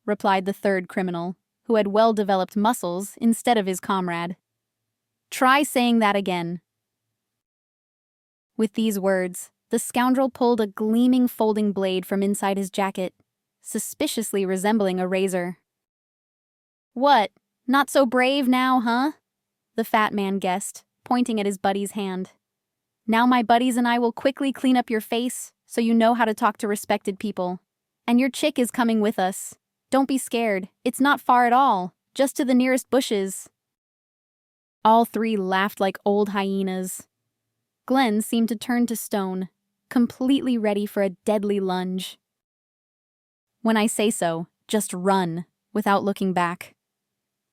Speaker 1: replied the third criminal, who had well-developed muscles instead of his comrade. "Try saying that again." With these words, the scoundrel pulled a gleaming folding blade from inside his jacket, suspiciously resembling a razor. "What, not so brave now, huh?" the fat man guessed, pointing at his buddy's hand. "Now my buddies and I will quickly clean up your face so you know how to talk to respected people. And your chick is coming with us. Don't be scared, it's not far at all, just to the nearest bushes." All three laughed like old hyenas. Glenn seemed to turn to stone, completely ready for a deadly lunge. "When I say so, just run, without looking back,"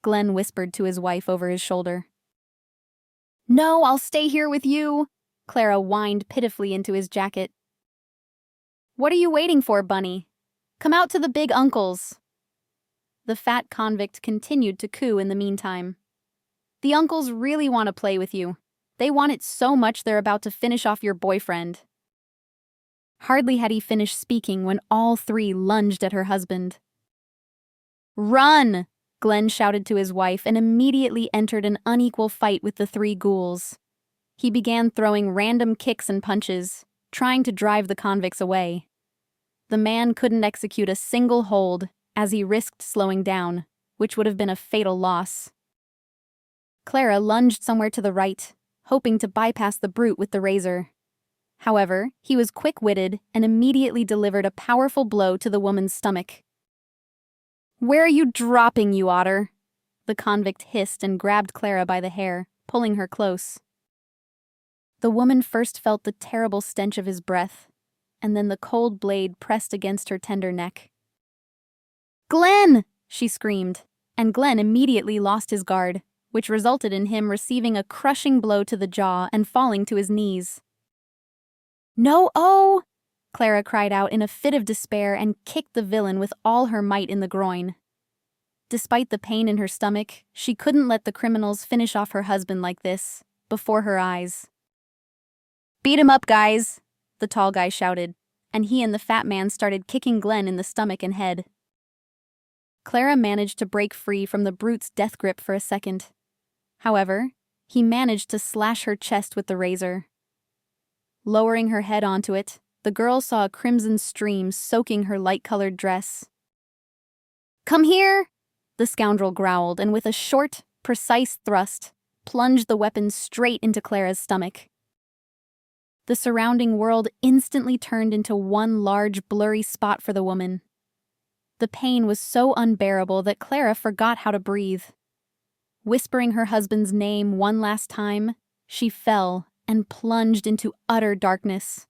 Speaker 1: Glenn whispered to his wife over his shoulder. "No, I'll stay here with you," Clara whined pitifully into his jacket. "What are you waiting for, Bunny? Come out to the big uncles." The fat convict continued to coo in the meantime. "The uncles really want to play with you. They want it so much they're about to finish off your boyfriend." Hardly had he finished speaking when all three lunged at her husband. "Run!" Glenn shouted to his wife and immediately entered an unequal fight with the three ghouls. He began throwing random kicks and punches, trying to drive the convicts away. The man couldn't execute a single hold, as he risked slowing down, which would have been a fatal loss. Clara lunged somewhere to the right, hoping to bypass the brute with the razor. However, he was quick-witted and immediately delivered a powerful blow to the woman's stomach. "Where are you dropping, you otter?" the convict hissed and grabbed Clara by the hair, pulling her close. The woman first felt the terrible stench of his breath, and then the cold blade pressed against her tender neck. "Glenn!" she screamed, and Glenn immediately lost his guard, which resulted in him receiving a crushing blow to the jaw and falling to his knees. "No, oh!" Clara cried out in a fit of despair and kicked the villain with all her might in the groin. Despite the pain in her stomach, she couldn't let the criminals finish off her husband like this, before her eyes. "Beat him up, guys!" the tall guy shouted, and he and the fat man started kicking Glenn in the stomach and head. Clara managed to break free from the brute's death grip for a second. However, he managed to slash her chest with the razor. Lowering her head onto it, the girl saw a crimson stream soaking her light-colored dress. "Come here!" the scoundrel growled, and with a short, precise thrust, plunged the weapon straight into Clara's stomach. The surrounding world instantly turned into one large, blurry spot for the woman. The pain was so unbearable that Clara forgot how to breathe. Whispering her husband's name one last time, she fell and plunged into utter darkness.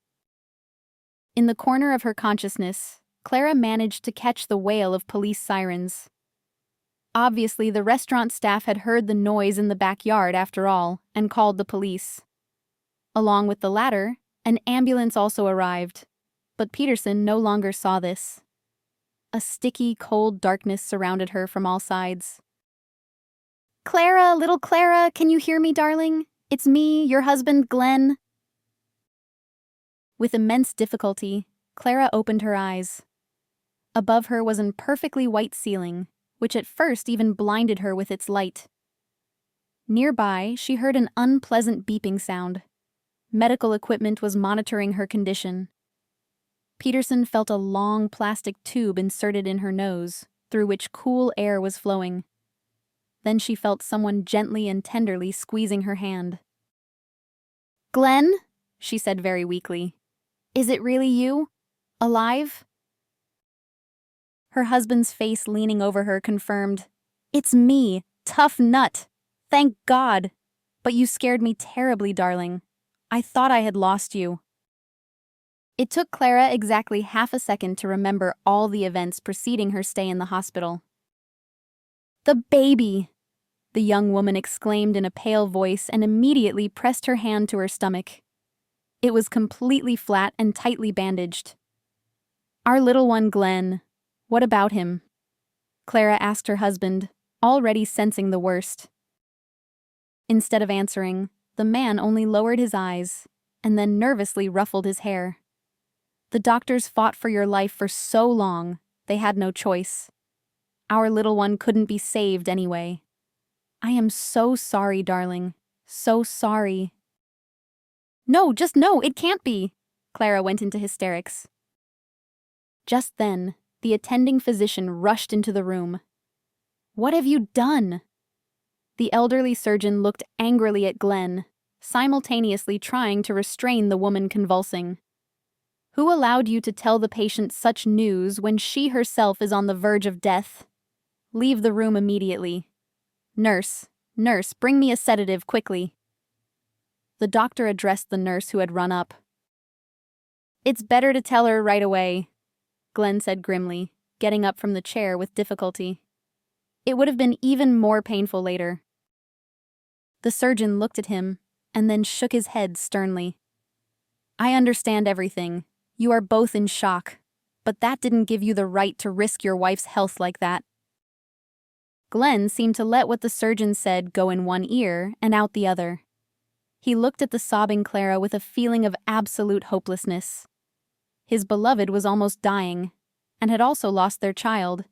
Speaker 1: In the corner of her consciousness, Clara managed to catch the wail of police sirens. Obviously, the restaurant staff had heard the noise in the backyard after all and called the police. Along with the latter, an ambulance also arrived, but Peterson no longer saw this. A sticky, cold darkness surrounded her from all sides. "Clara, little Clara, can you hear me, darling? It's me, your husband, Glenn." With immense difficulty, Clara opened her eyes. Above her was a perfectly white ceiling, which at first even blinded her with its light. Nearby, she heard an unpleasant beeping sound. Medical equipment was monitoring her condition. Peterson felt a long plastic tube inserted in her nose, through which cool air was flowing. Then she felt someone gently and tenderly squeezing her hand. "Glenn," she said very weakly. "Is it really you? Alive?" Her husband's face leaning over her confirmed, "It's me, tough nut. Thank God. But you scared me terribly, darling. I thought I had lost you." It took Clara exactly half a second to remember all the events preceding her stay in the hospital. "The baby!" the young woman exclaimed in a pale voice and immediately pressed her hand to her stomach. It was completely flat and tightly bandaged. "Our little one, Glenn. What about him?" Clara asked her husband, already sensing the worst. Instead of answering, the man only lowered his eyes and then nervously ruffled his hair. "The doctors fought for your life for so long, they had no choice. Our little one couldn't be saved anyway. I am so sorry, darling. So sorry." "No, just no, it can't be!" Clara went into hysterics. Just then, the attending physician rushed into the room. "What have you done?" The elderly surgeon looked angrily at Glenn, simultaneously trying to restrain the woman convulsing. "Who allowed you to tell the patient such news when she herself is on the verge of death? Leave the room immediately. Nurse, bring me a sedative quickly." The doctor addressed the nurse who had run up. "It's better to tell her right away," Glenn said grimly, getting up from the chair with difficulty. "It would have been even more painful later." The surgeon looked at him and then shook his head sternly. "I understand everything. You are both in shock, but that didn't give you the right to risk your wife's health like that." Glenn seemed to let what the surgeon said go in one ear and out the other. He looked at the sobbing Clara with a feeling of absolute hopelessness. His beloved was almost dying, and had also lost their child,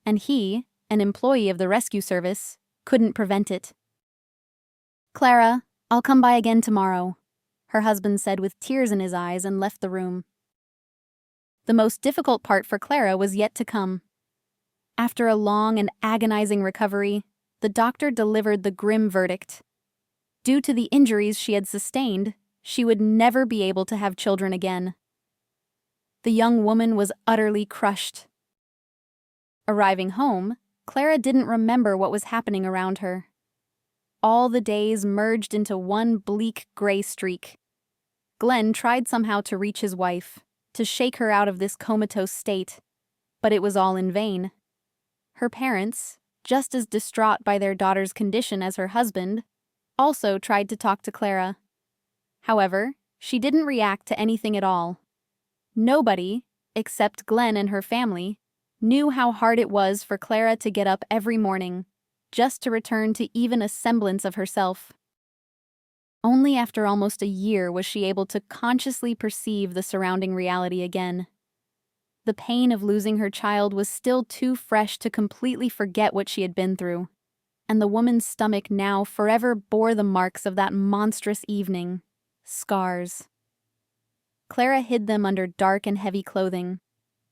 Speaker 1: and he, an employee of the rescue service, couldn't prevent it. "Clara, I'll come by again tomorrow," her husband said with tears in his eyes and left the room. The most difficult part for Clara was yet to come. After a long and agonizing recovery, the doctor delivered the grim verdict. Due to the injuries she had sustained, she would never be able to have children again. The young woman was utterly crushed. Arriving home, Clara didn't remember what was happening around her. All the days merged into one bleak gray streak. Glenn tried somehow to reach his wife, to shake her out of this comatose state, but it was all in vain. Her parents, just as distraught by their daughter's condition as her husband, also tried to talk to Clara. However, she didn't react to anything at all. Nobody, except Glenn and her family, knew how hard it was for Clara to get up every morning, just to return to even a semblance of herself. Only after almost a year was she able to consciously perceive the surrounding reality again. The pain of losing her child was still too fresh to completely forget what she had been through, and the woman's stomach now forever bore the marks of that monstrous evening. Scars. Clara hid them under dark and heavy clothing.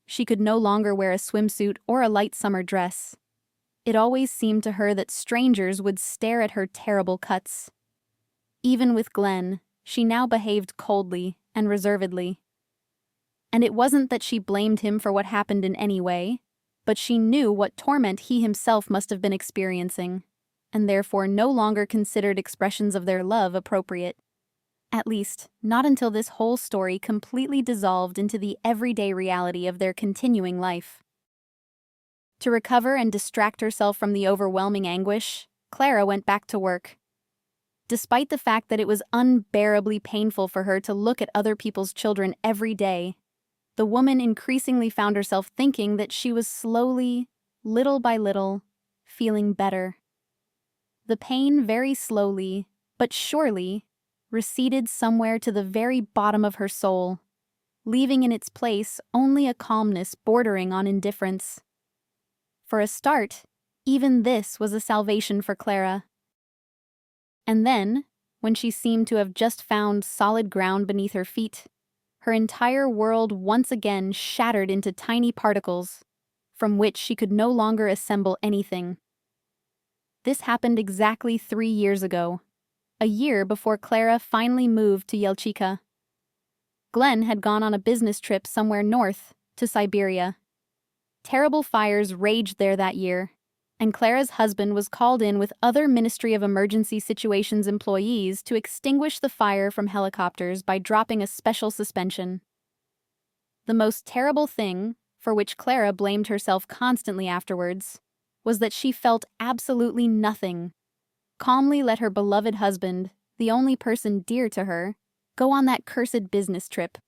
Speaker 1: She could no longer wear a swimsuit or a light summer dress. It always seemed to her that strangers would stare at her terrible cuts. Even with Glenn, she now behaved coldly and reservedly. And it wasn't that she blamed him for what happened in any way, but she knew what torment he himself must have been experiencing, and therefore no longer considered expressions of their love appropriate. At least, not until this whole story completely dissolved into the everyday reality of their continuing life. To recover and distract herself from the overwhelming anguish, Clara went back to work. Despite the fact that it was unbearably painful for her to look at other people's children every day, the woman increasingly found herself thinking that she was slowly, little by little, feeling better. The pain very slowly, but surely, receded somewhere to the very bottom of her soul, leaving in its place only a calmness bordering on indifference. For a start, even this was a salvation for Clara. And then, when she seemed to have just found solid ground beneath her feet, her entire world once again shattered into tiny particles, from which she could no longer assemble anything. This happened exactly 3 years ago, a year before Clara finally moved to Yelchika. Glenn had gone on a business trip somewhere north, to Siberia. Terrible fires raged there that year, and Clara's husband was called in with other Ministry of Emergency Situations employees to extinguish the fire from helicopters by dropping a special suspension. The most terrible thing, for which Clara blamed herself constantly afterwards, was that she felt absolutely nothing. Calmly let her beloved husband, the only person dear to her, go on that cursed business trip.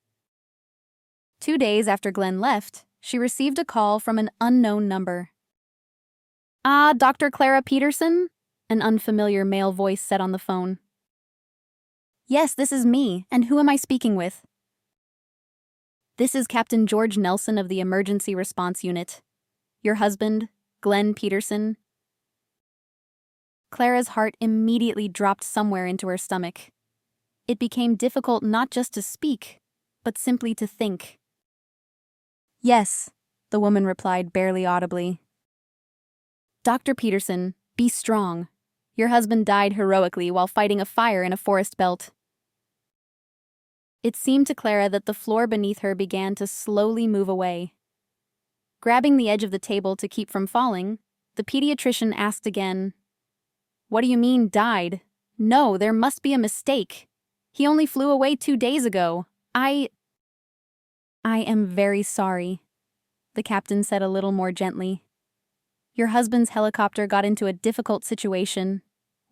Speaker 1: 2 days after Glenn left, she received a call from an unknown number. "Ah, Dr. Clara Peterson?" an unfamiliar male voice said on the phone. "Yes, this is me, and who am I speaking with?" "This is Captain George Nelson of the Emergency Response Unit. Your husband, Glenn Peterson." Clara's heart immediately dropped somewhere into her stomach. It became difficult not just to speak, but simply to think. "Yes," the woman replied barely audibly. "Dr. Peterson, be strong. Your husband died heroically while fighting a fire in a forest belt." It seemed to Clara that the floor beneath her began to slowly move away. Grabbing the edge of the table to keep from falling, the pediatrician asked again, "What do you mean, died? No, there must be a mistake. He only flew away 2 days ago. I am very sorry," the captain said a little more gently. "Your husband's helicopter got into a difficult situation.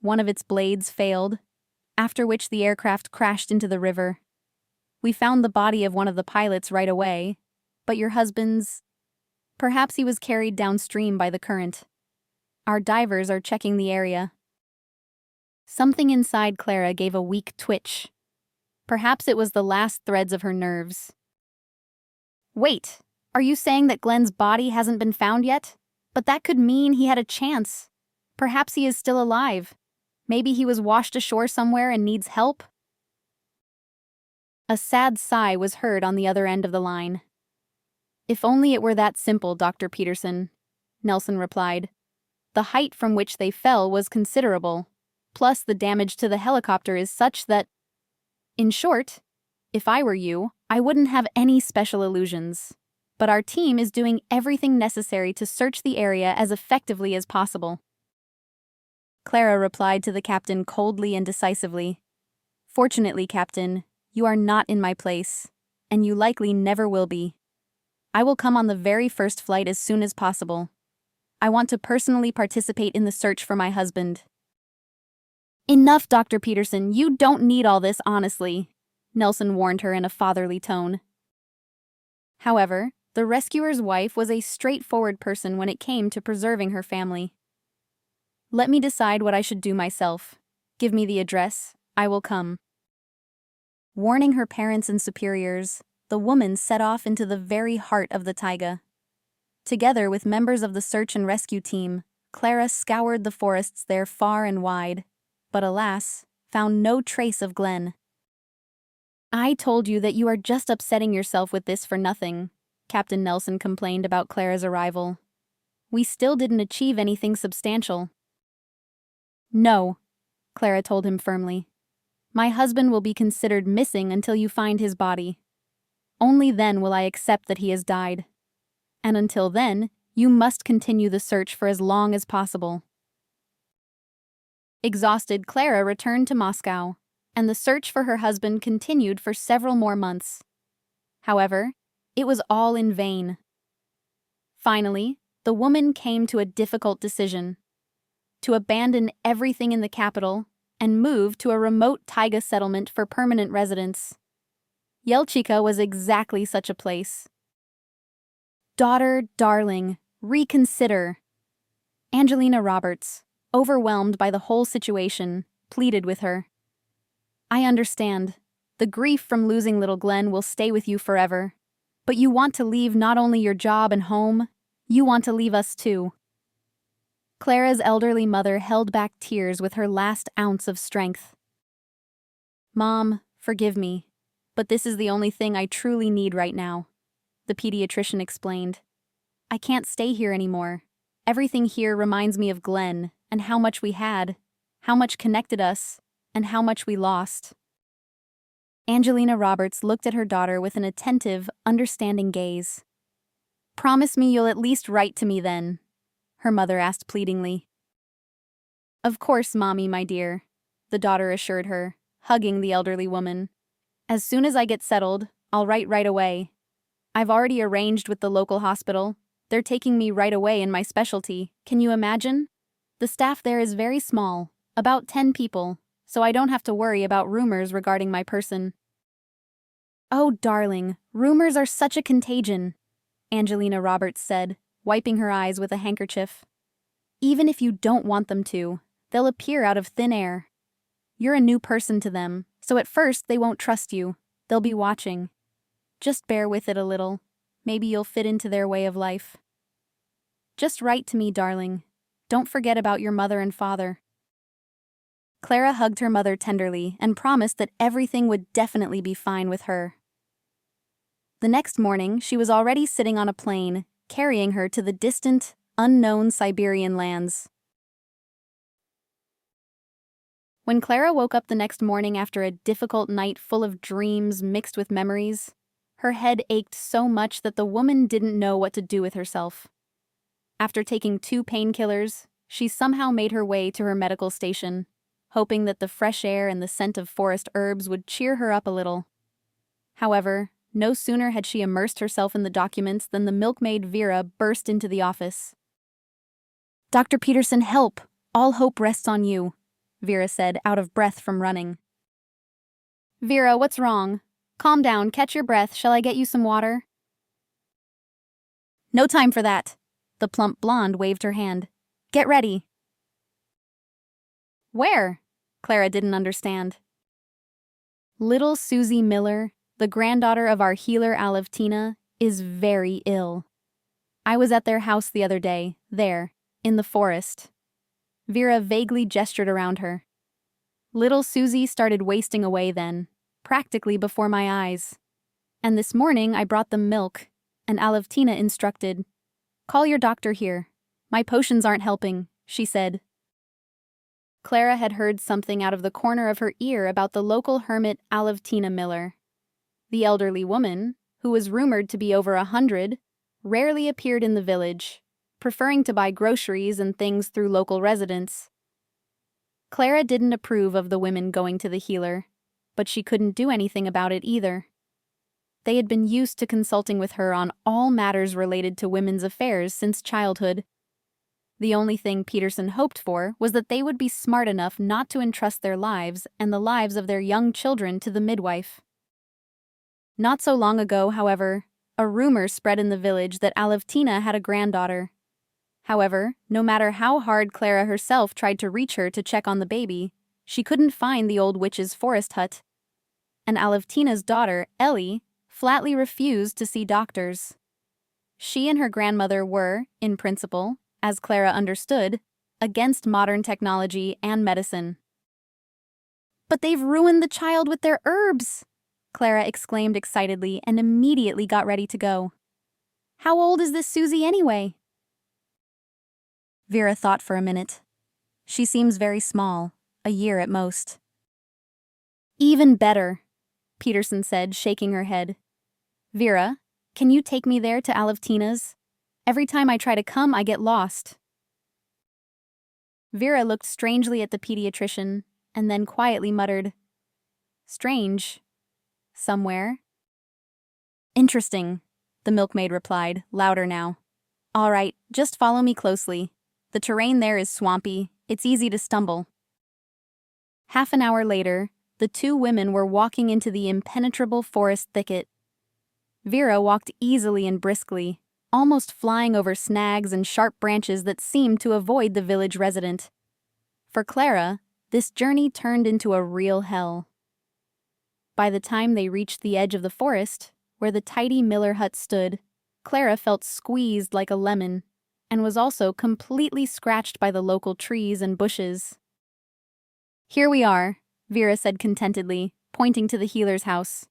Speaker 1: One of its blades failed, after which the aircraft crashed into the river. We found the body of one of the pilots right away, but your husband's... Perhaps he was carried downstream by the current. Our divers are checking the area." Something inside Clara gave a weak twitch. Perhaps it was the last threads of her nerves. "Wait, are you saying that Glenn's body hasn't been found yet? But that could mean he had a chance. Perhaps he is still alive. Maybe he was washed ashore somewhere and needs help?" A sad sigh was heard on the other end of the line. "If only it were that simple, Dr. Peterson," Nelson replied. "The height from which they fell was considerable, plus the damage to the helicopter is such that... In short, if I were you, I wouldn't have any special illusions. But our team is doing everything necessary to search the area as effectively as possible." Clara replied to the captain coldly and decisively. "Fortunately, Captain, you are not in my place, and you likely never will be. I will come on the very first flight as soon as possible. I want to personally participate in the search for my husband." "Enough, Dr. Peterson, you don't need all this, honestly," Nelson warned her in a fatherly tone. However, the rescuer's wife was a straightforward person when it came to preserving her family. "Let me decide what I should do myself. Give me the address, I will come." Warning her parents and superiors, the woman set off into the very heart of the taiga. Together with members of the search and rescue team, Clara scoured the forests there far and wide, but alas, found no trace of Glenn. "I told you that you are just upsetting yourself with this for nothing," Captain Nelson complained about Clara's arrival. "We still didn't achieve anything substantial." "No," Clara told him firmly. "My husband will be considered missing until you find his body. Only then will I accept that he has died. And until then, you must continue the search for as long as possible." Exhausted, Clara returned to Moscow, and the search for her husband continued for several more months. However, it was all in vain. Finally, the woman came to a difficult decision: to abandon everything in the capital and move to a remote taiga settlement for permanent residence. Yelchika was exactly such a place. "Daughter, darling, reconsider." Angelina Roberts, overwhelmed by the whole situation, pleaded with her. "I understand. The grief from losing little Glenn will stay with you forever. But you want to leave not only your job and home, you want to leave us too." Clara's elderly mother held back tears with her last ounce of strength. "Mom, forgive me, but this is the only thing I truly need right now," the pediatrician explained. "I can't stay here anymore. Everything here reminds me of Glenn and how much we had, how much connected us, and how much we lost." Angelina Roberts looked at her daughter with an attentive, understanding gaze. "Promise me you'll at least write to me then," her mother asked pleadingly. "Of course, Mommy, my dear," the daughter assured her, hugging the elderly woman. "As soon as I get settled, I'll write right away. I've already arranged with the local hospital. They're taking me right away in my specialty. Can you imagine? The staff there is very small, about 10 people, so I don't have to worry about rumors regarding my person." "Oh, darling, rumors are such a contagion," Angelina Roberts said, wiping her eyes with a handkerchief. "Even if you don't want them to, they'll appear out of thin air. You're a new person to them, so at first they won't trust you. They'll be watching. Just bear with it a little. Maybe you'll fit into their way of life. Just write to me, darling. Don't forget about your mother and father." Clara hugged her mother tenderly and promised that everything would definitely be fine with her. The next morning, she was already sitting on a plane, carrying her to the distant, unknown Siberian lands. When Clara woke up the next morning after a difficult night full of dreams mixed with memories, her head ached so much that the woman didn't know what to do with herself. After taking 2 painkillers, she somehow made her way to her medical station, hoping that the fresh air and the scent of forest herbs would cheer her up a little. However, no sooner had she immersed herself in the documents than the milkmaid Vera burst into the office. "Dr. Peterson, help! All hope rests on you," Vera said, out of breath from running. "Vera, what's wrong? Calm down, catch your breath. Shall I get you some water?" "No time for that." The plump blonde waved her hand. "Get ready." "Where?" Clara didn't understand. "Little Susie Miller, the granddaughter of our healer Alevtina, is very ill. I was at their house the other day, there, in the forest." Vera vaguely gestured around her. "Little Susie started wasting away then, practically before my eyes. And this morning I brought them milk, and Alevtina instructed, 'Call your doctor here. My potions aren't helping,' she said." Clara had heard something out of the corner of her ear about the local hermit Alevtina Miller. The elderly woman, who was rumored to be over 100, rarely appeared in the village, preferring to buy groceries and things through local residents. Clara didn't approve of the women going to the healer, but she couldn't do anything about it either. They had been used to consulting with her on all matters related to women's affairs since childhood. The only thing Peterson hoped for was that they would be smart enough not to entrust their lives and the lives of their young children to the midwife. Not so long ago, however, a rumor spread in the village that Alevtina had a granddaughter. However, no matter how hard Clara herself tried to reach her to check on the baby, she couldn't find the old witch's forest hut. And Alevtina's daughter, Ellie, flatly refused to see doctors. She and her grandmother were, in principle, as Clara understood, against modern technology and medicine. "But they've ruined the child with their herbs!" Clara exclaimed excitedly and immediately got ready to go. "How old is this Susie anyway?" Vera thought for a minute. "She seems very small, a year at most." "Even better," Peterson said, shaking her head. "Vera, can you take me there to Alevtina's? Every time I try to come, I get lost." Vera looked strangely at the pediatrician and then quietly muttered, "Strange. Somewhere." "Interesting," the milkmaid replied, louder now. "All right, just follow me closely. The terrain there is swampy. It's easy to stumble." Half an hour later, the two women were walking into the impenetrable forest thicket. Vera walked easily and briskly, almost flying over snags and sharp branches that seemed to avoid the village resident. For Clara, this journey turned into a real hell. By the time they reached the edge of the forest, where the tidy Miller hut stood, Clara felt squeezed like a lemon, and was also completely scratched by the local trees and bushes. "Here we are," Vera said contentedly, pointing to the healer's house.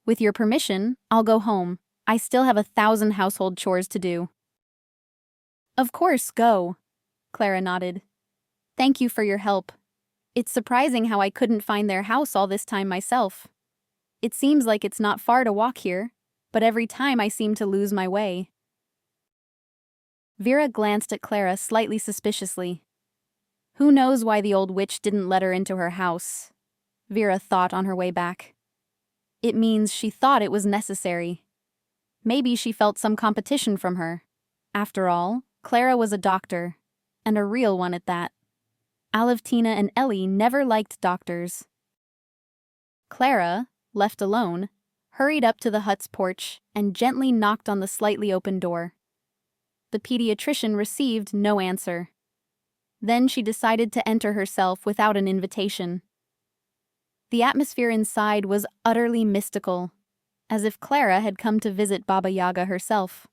Speaker 1: "With your permission, I'll go home. I still have 1,000 household chores to do." "Of course, go," Clara nodded. "Thank you for your help. It's surprising how I couldn't find their house all this time myself. It seems like it's not far to walk here, but every time I seem to lose my way." Vera glanced at Clara slightly suspiciously. Who knows why the old witch didn't let her into her house, Vera thought on her way back. It means she thought it was necessary. Maybe she felt some competition from her. After all, Clara was a doctor, and a real one at that. Alevtina and Ellie never liked doctors. Clara, left alone, hurried up to the hut's porch and gently knocked on the slightly open door. The pediatrician received no answer. Then she decided to enter herself without an invitation. The atmosphere inside was utterly mystical, as if Clara had come to visit Baba Yaga herself.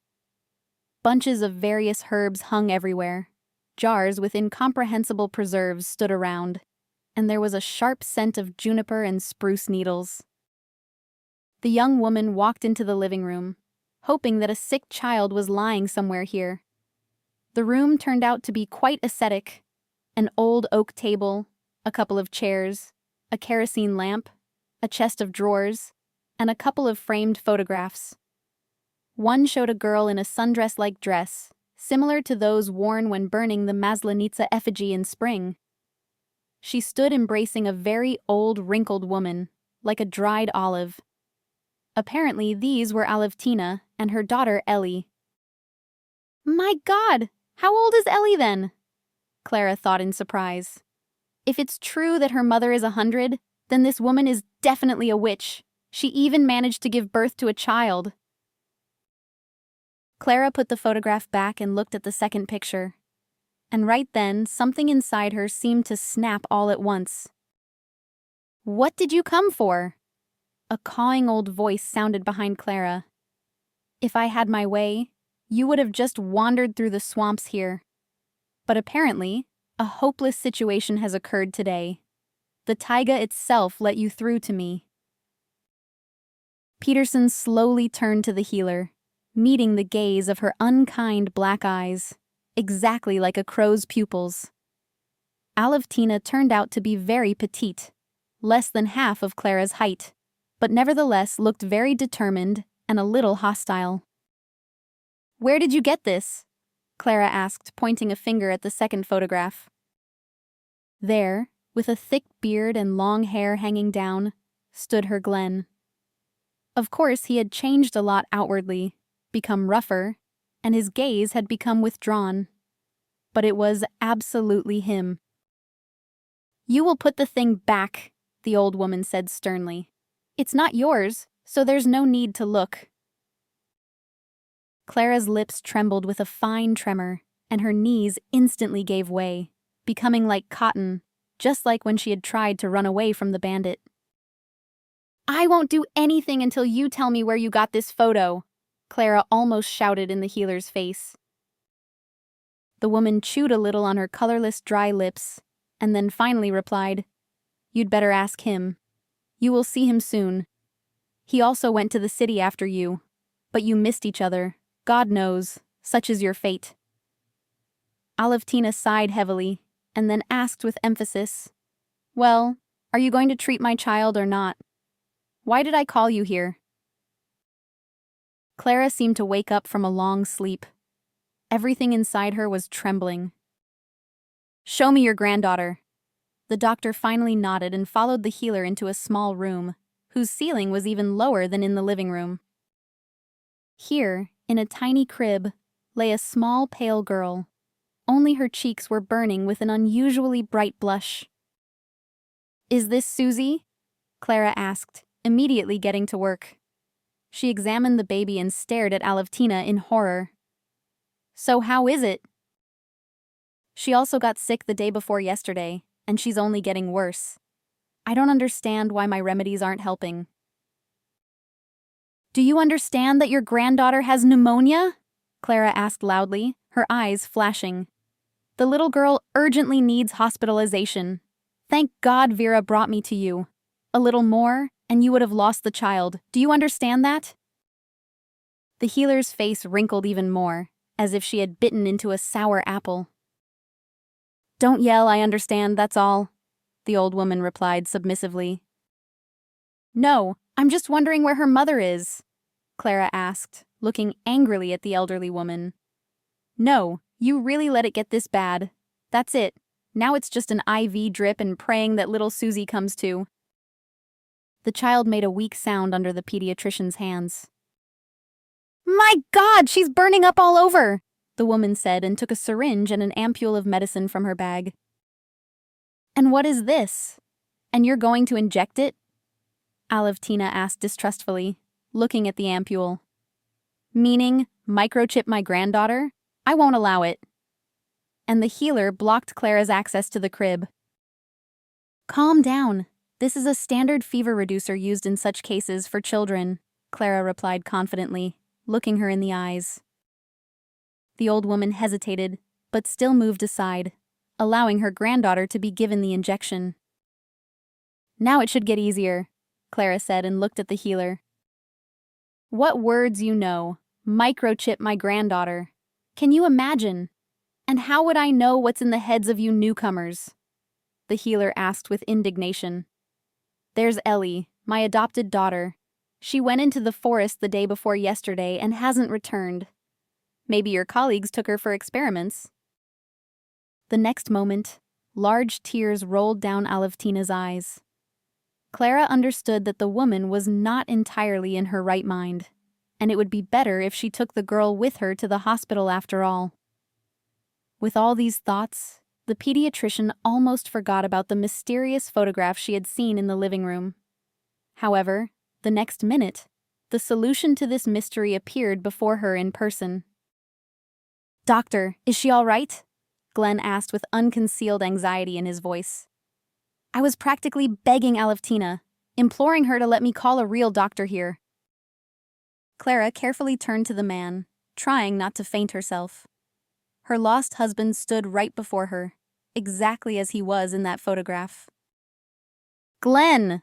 Speaker 1: Bunches of various herbs hung everywhere. Jars with incomprehensible preserves stood around, and there was a sharp scent of juniper and spruce needles. The young woman walked into the living room, hoping that a sick child was lying somewhere here. The room turned out to be quite ascetic. An old oak table, a couple of chairs, a kerosene lamp, a chest of drawers, and a couple of framed photographs. One showed a girl in a sundress-like dress, similar to those worn when burning the Maslenitsa effigy in spring. She stood embracing a very old, wrinkled woman, like a dried olive. Apparently, these were Alevtina and her daughter Ellie. "My God! How old is Ellie then?" Clara thought in surprise. If it's true that her mother is 100, then this woman is definitely a witch. She even managed to give birth to a child. Clara put the photograph back and looked at the second picture. And right then, something inside her seemed to snap all at once. "What did you come for?" A cawing old voice sounded behind Clara. "If I had my way, you would have just wandered through the swamps here. But apparently, a hopeless situation has occurred today. The taiga itself let you through to me." Peterson slowly turned to the healer, meeting the gaze of her unkind black eyes, exactly like a crow's pupils. Alevtina turned out to be very petite, less than half of Clara's height, but nevertheless looked very determined and a little hostile. "Where did you get this?" Clara asked, pointing a finger at the second photograph. There, with a thick beard and long hair hanging down, stood her Glenn. Of course, he had changed a lot outwardly, become rougher, and his gaze had become withdrawn. But it was absolutely him. "You will put the thing back," the old woman said sternly. "It's not yours, so there's no need to look." Clara's lips trembled with a fine tremor, and her knees instantly gave way, becoming like cotton, just like when she had tried to run away from the bandit. I won't do anything until you tell me where you got this photo, Clara almost shouted in the healer's face. The woman chewed a little on her colorless, dry lips, and then finally replied, "You'd better ask him. You will see him soon. He also went to the city after you, but you missed each other. God knows, such is your fate." Alevtina sighed heavily, and then asked with emphasis, "Well, are you going to treat my child or not? Why did I call you here?" Clara seemed to wake up from a long sleep. Everything inside her was trembling. "Show me your granddaughter." The doctor finally nodded and followed the healer into a small room, whose ceiling was even lower than in the living room. Here, in a tiny crib, lay a small pale girl. Only her cheeks were burning with an unusually bright blush. "Is this Susie?" Clara asked, immediately getting to work. She examined the baby and stared at Alevtina in horror. "So how is it?" "She also got sick the day before yesterday, and she's only getting worse. I don't understand why my remedies aren't helping." "Do you understand that your granddaughter has pneumonia?" Clara asked loudly, her eyes flashing. "The little girl urgently needs hospitalization. Thank God Vera brought me to you. A little more, and you would have lost the child. Do you understand that?" The healer's face wrinkled even more, as if she had bitten into a sour apple. "Don't yell, I understand, that's all," the old woman replied submissively. "No, I'm just wondering where her mother is," Clara asked, looking angrily at the elderly woman. "No, you really let it get this bad. That's it. Now it's just an IV drip and praying that little Susie comes to." The child made a weak sound under the pediatrician's hands. "My God, she's burning up all over!" the woman said and took a syringe and an ampule of medicine from her bag. "And what is this? And you're going to inject it?" Alevtina asked distrustfully, looking at the ampule. "Meaning, microchip my granddaughter? I won't allow it." And the healer blocked Clara's access to the crib. "Calm down. This is a standard fever reducer used in such cases for children," Clara replied confidently, looking her in the eyes. The old woman hesitated, but still moved aside, allowing her granddaughter to be given the injection. "Now it should get easier," Clara said and looked at the healer. "What words you know. Microchip my granddaughter. Can you imagine? And how would I know what's in the heads of you newcomers?" The healer asked with indignation. "There's Ellie, my adopted daughter. She went into the forest the day before yesterday and hasn't returned. Maybe your colleagues took her for experiments." The next moment, large tears rolled down Alevtina's eyes. Clara understood that the woman was not entirely in her right mind, and it would be better if she took the girl with her to the hospital after all. With all these thoughts, the pediatrician almost forgot about the mysterious photograph she had seen in the living room. However, the next minute, the solution to this mystery appeared before her in person. "Doctor, is she all right?" Glenn asked with unconcealed anxiety in his voice. I was practically begging Alevtina, imploring her to let me call a real doctor here. Clara carefully turned to the man, trying not to faint herself. Her lost husband stood right before her, exactly as he was in that photograph. "Glenn!"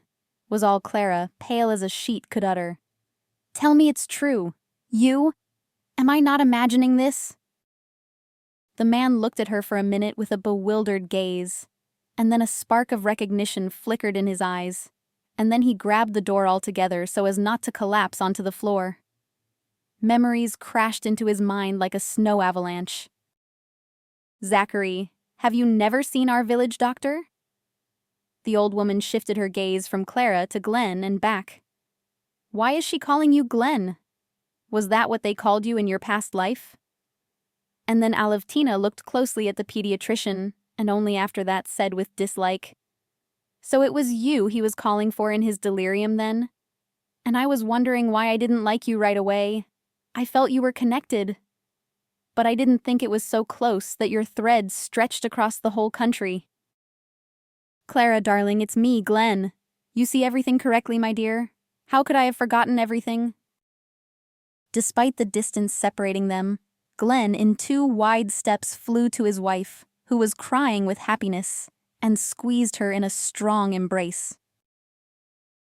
Speaker 1: was all Clara, pale as a sheet, could utter. "Tell me it's true. You? Am I not imagining this?" The man looked at her for a minute with a bewildered gaze, and then a spark of recognition flickered in his eyes, and then he grabbed the door altogether so as not to collapse onto the floor. Memories crashed into his mind like a snow avalanche. "Zachary, have you never seen our village doctor?" The old woman shifted her gaze from Clara to Glenn and back. "Why is she calling you Glenn? Was that what they called you in your past life?" And then Alevtina looked closely at the pediatrician, and only after that said with dislike, "So it was you he was calling for in his delirium then? And I was wondering why I didn't like you right away. I felt you were connected. But I didn't think it was so close that your threads stretched across the whole country." "Clara, darling, it's me, Glenn. You see everything correctly, my dear. How could I have forgotten everything? Despite the distance separating them, Glenn in 2 wide steps flew to his wife, who was crying with happiness, and squeezed her in a strong embrace.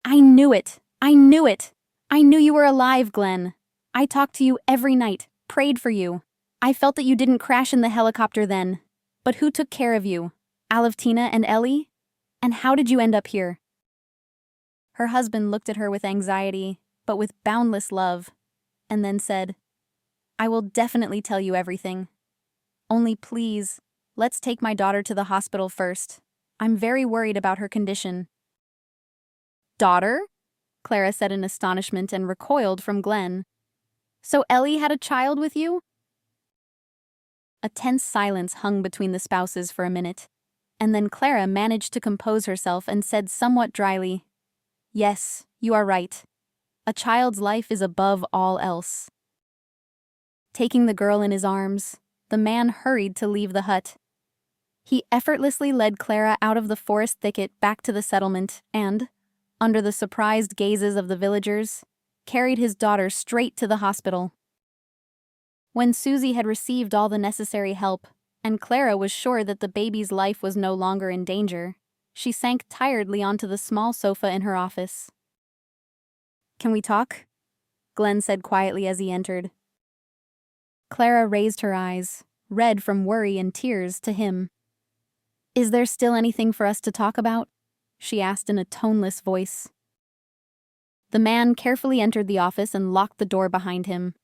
Speaker 1: I knew it! I knew it! I knew you were alive, Glenn. I talked to you every night, prayed for you. I felt that you didn't crash in the helicopter then. But who took care of you? Alevtina and Ellie? And how did you end up here? Her husband looked at her with anxiety, but with boundless love, and then said, I will definitely tell you everything. Only please, let's take my daughter to the hospital first. I'm very worried about her condition. Daughter? Clara said in astonishment and recoiled from Glenn. So Ellie had a child with you? A tense silence hung between the spouses for a minute, and then Clara managed to compose herself and said somewhat dryly, Yes, you are right. A child's life is above all else. Taking the girl in his arms, the man hurried to leave the hut. He effortlessly led Clara out of the forest thicket back to the settlement and, under the surprised gazes of the villagers, carried his daughter straight to the hospital. When Susie had received all the necessary help, and Clara was sure that the baby's life was no longer in danger, she sank tiredly onto the small sofa in her office. Can we talk? Glenn said quietly as he entered. Clara raised her eyes, red from worry and tears, to him. Is there still anything for us to talk about? She asked in a toneless voice. The man carefully entered the office and locked the door behind him.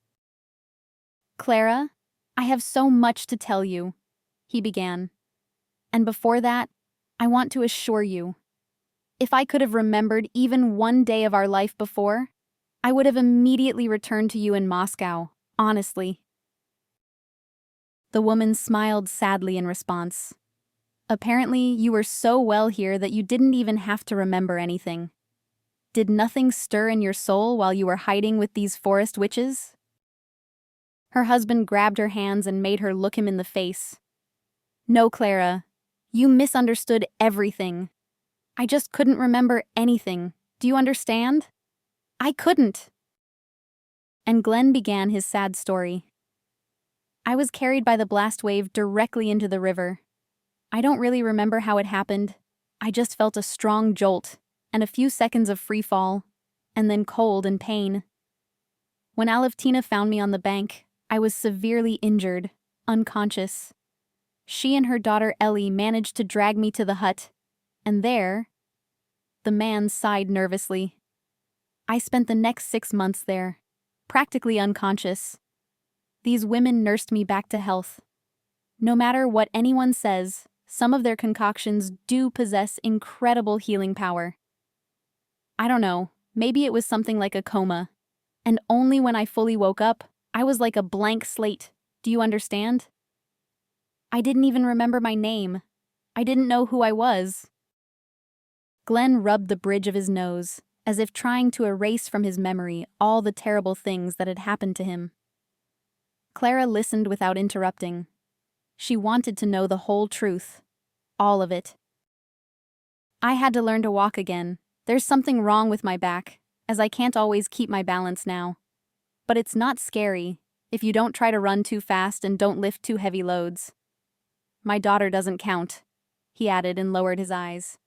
Speaker 1: Clara, I have so much to tell you, he began. And before that, I want to assure you, if I could have remembered even one day of our life before, I would have immediately returned to you in Moscow, honestly. The woman smiled sadly in response. Apparently, you were so well here that you didn't even have to remember anything. Did nothing stir in your soul while you were hiding with these forest witches? Her husband grabbed her hands and made her look him in the face. No, Clara, you misunderstood everything. I just couldn't remember anything. Do you understand? I couldn't. And Glenn began his sad story. I was carried by the blast wave directly into the river. I don't really remember how it happened. I just felt a strong jolt and a few seconds of free fall, and then cold and pain. When Alevtina found me on the bank, I was severely injured, unconscious. She and her daughter Ellie managed to drag me to the hut, and there, the man sighed nervously. I spent the next 6 months there, practically unconscious. These women nursed me back to health. No matter what anyone says, some of their concoctions do possess incredible healing power. I don't know, maybe it was something like a coma. And only when I fully woke up, I was like a blank slate. Do you understand? I didn't even remember my name. I didn't know who I was. Glenn rubbed the bridge of his nose, as if trying to erase from his memory all the terrible things that had happened to him. Clara listened without interrupting. She wanted to know the whole truth. All of it. I had to learn to walk again. There's something wrong with my back, as I can't always keep my balance now. But it's not scary, if you don't try to run too fast and don't lift too heavy loads. My daughter doesn't count, he added and lowered his eyes.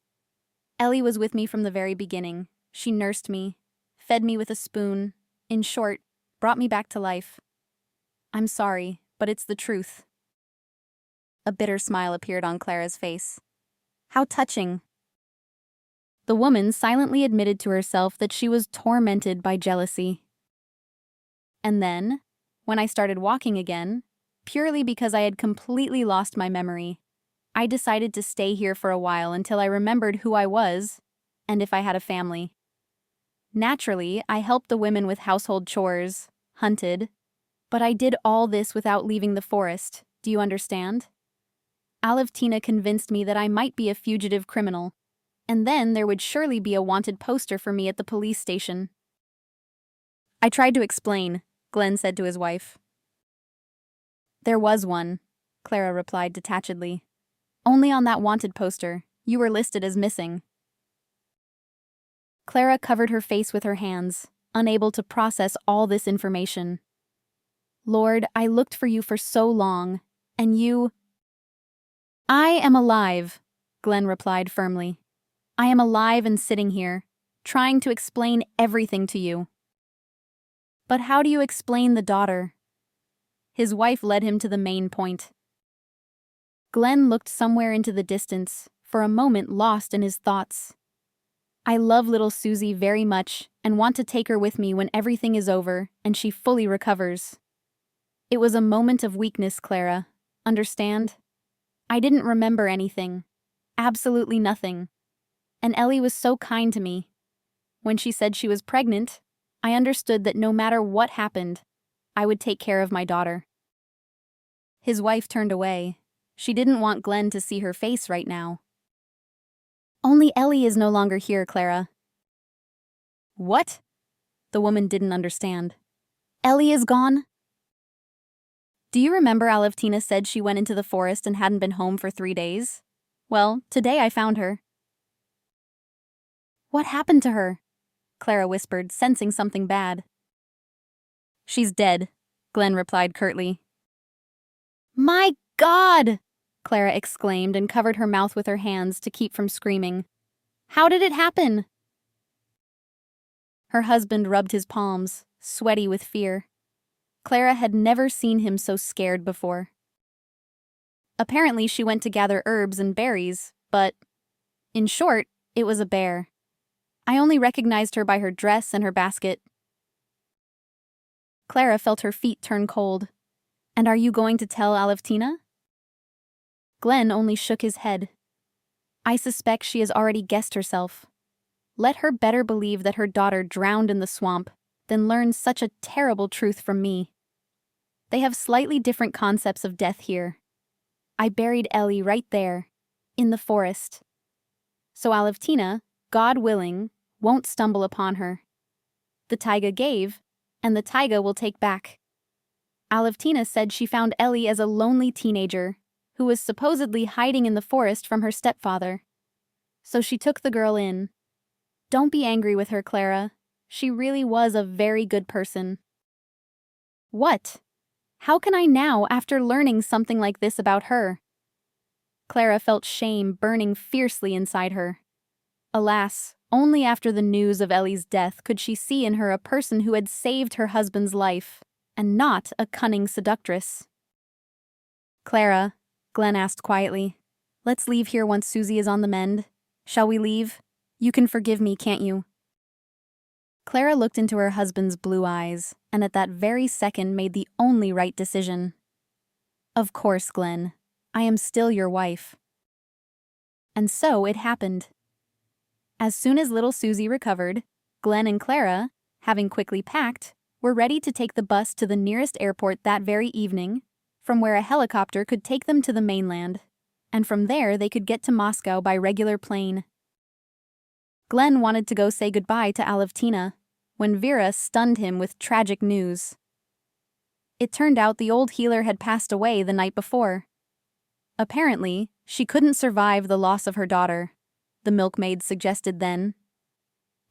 Speaker 1: Ellie was with me from the very beginning. She nursed me, fed me with a spoon, in short, brought me back to life. I'm sorry, but it's the truth. A bitter smile appeared on Clara's face. How touching. The woman silently admitted to herself that she was tormented by jealousy. And then, when I started walking again, purely because I had completely lost my memory, I decided to stay here for a while until I remembered who I was and if I had a family. Naturally, I helped the women with household chores, hunted, but I did all this without leaving the forest. Do you understand? Alevtina convinced me that I might be a fugitive criminal, and then there would surely be a wanted poster for me at the police station. I tried to explain, Glenn said to his wife. There was one, Clara replied detachedly. Only on that wanted poster, you were listed as missing. Clara covered her face with her hands, unable to process all this information. Lord, I looked for you for so long, and you— I am alive, Glenn replied firmly. I am alive and sitting here, trying to explain everything to you. But how do you explain the daughter? His wife led him to the main point. Glenn looked somewhere into the distance, for a moment lost in his thoughts. I love little Susie very much and want to take her with me when everything is over and she fully recovers. It was a moment of weakness, Clara. Understand? I didn't remember anything. Absolutely nothing. And Ellie was so kind to me. When she said she was pregnant, I understood that no matter what happened, I would take care of my daughter. His wife turned away. She didn't want Glenn to see her face right now. Only Ellie is no longer here, Clara. What? The woman didn't understand. Ellie is gone? Do you remember Alevtina said she went into the forest and hadn't been home for 3 days? Well, today I found her. What happened to her? Clara whispered, sensing something bad. She's dead, Glenn replied curtly. My God! Clara exclaimed and covered her mouth with her hands to keep from screaming. How did it happen? Her husband rubbed his palms, sweaty with fear. Clara had never seen him so scared before. Apparently she went to gather herbs and berries, but, in short, it was a bear. I only recognized her by her dress and her basket. Clara felt her feet turn cold. And are you going to tell Alevtina? Glenn only shook his head. I suspect she has already guessed herself. Let her better believe that her daughter drowned in the swamp than learn such a terrible truth from me. They have slightly different concepts of death here. I buried Ellie right there, in the forest. So Alevtina, God willing, won't stumble upon her. The taiga gave, and the taiga will take back. Alevtina said she found Ellie as a lonely teenager who was supposedly hiding in the forest from her stepfather. So she took the girl in. Don't be angry with her, Clara. She really was a very good person. What? How can I now after learning something like this about her? Clara felt shame burning fiercely inside her. Alas, only after the news of Ellie's death could she see in her a person who had saved her husband's life, and not a cunning seductress. Clara, Glenn asked quietly, let's leave here once Susie is on the mend. Shall we leave? You can forgive me, can't you? Clara looked into her husband's blue eyes, and at that very second made the only right decision. Of course, Glenn. I am still your wife. And so it happened. As soon as little Susie recovered, Glenn and Clara, having quickly packed, were ready to take the bus to the nearest airport that very evening, from where a helicopter could take them to the mainland, and from there they could get to Moscow by regular plane. Glenn wanted to go say goodbye to Alevtina, when Vera stunned him with tragic news. It turned out the old healer had passed away the night before. Apparently, she couldn't survive the loss of her daughter, the milkmaid suggested then.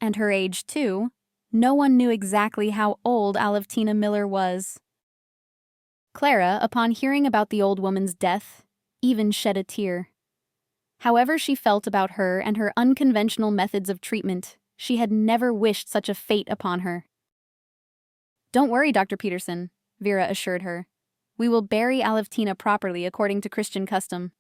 Speaker 1: And her age, too. No one knew exactly how old Alevtina Miller was. Clara, upon hearing about the old woman's death, even shed a tear. However she felt about her and her unconventional methods of treatment, she had never wished such a fate upon her. Don't worry, Dr. Peterson, Vera assured her. We will bury Alevtina properly according to Christian custom.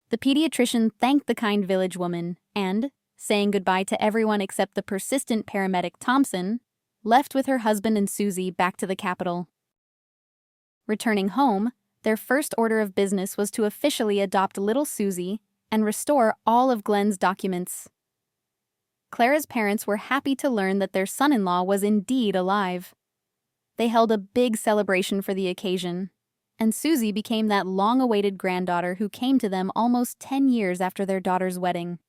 Speaker 1: The pediatrician thanked the kind village woman and, saying goodbye to everyone except the persistent paramedic Thompson, left with her husband and Susie back to the capital. Returning home, their first order of business was to officially adopt little Susie and restore all of Glenn's documents. Clara's parents were happy to learn that their son-in-law was indeed alive. They held a big celebration for the occasion, and Susie became that long-awaited granddaughter who came to them almost 10 years after their daughter's wedding.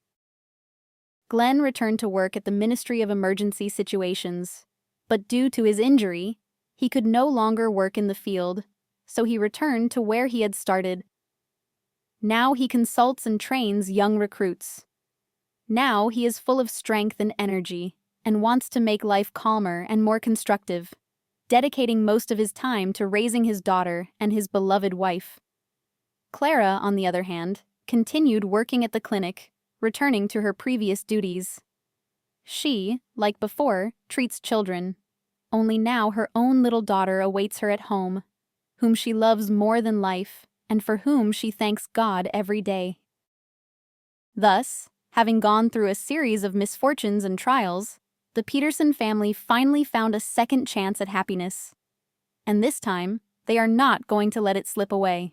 Speaker 1: Glenn returned to work at the Ministry of Emergency Situations, but due to his injury, he could no longer work in the field, so he returned to where he had started. Now he consults and trains young recruits. Now he is full of strength and energy, and wants to make life calmer and more constructive, dedicating most of his time to raising his daughter and his beloved wife. Clara, on the other hand, continued working at the clinic, returning to her previous duties. She, like before, treats children, only now her own little daughter awaits her at home, whom she loves more than life, and for whom she thanks God every day. Thus, having gone through a series of misfortunes and trials, the Peterson family finally found a second chance at happiness. And this time, they are not going to let it slip away.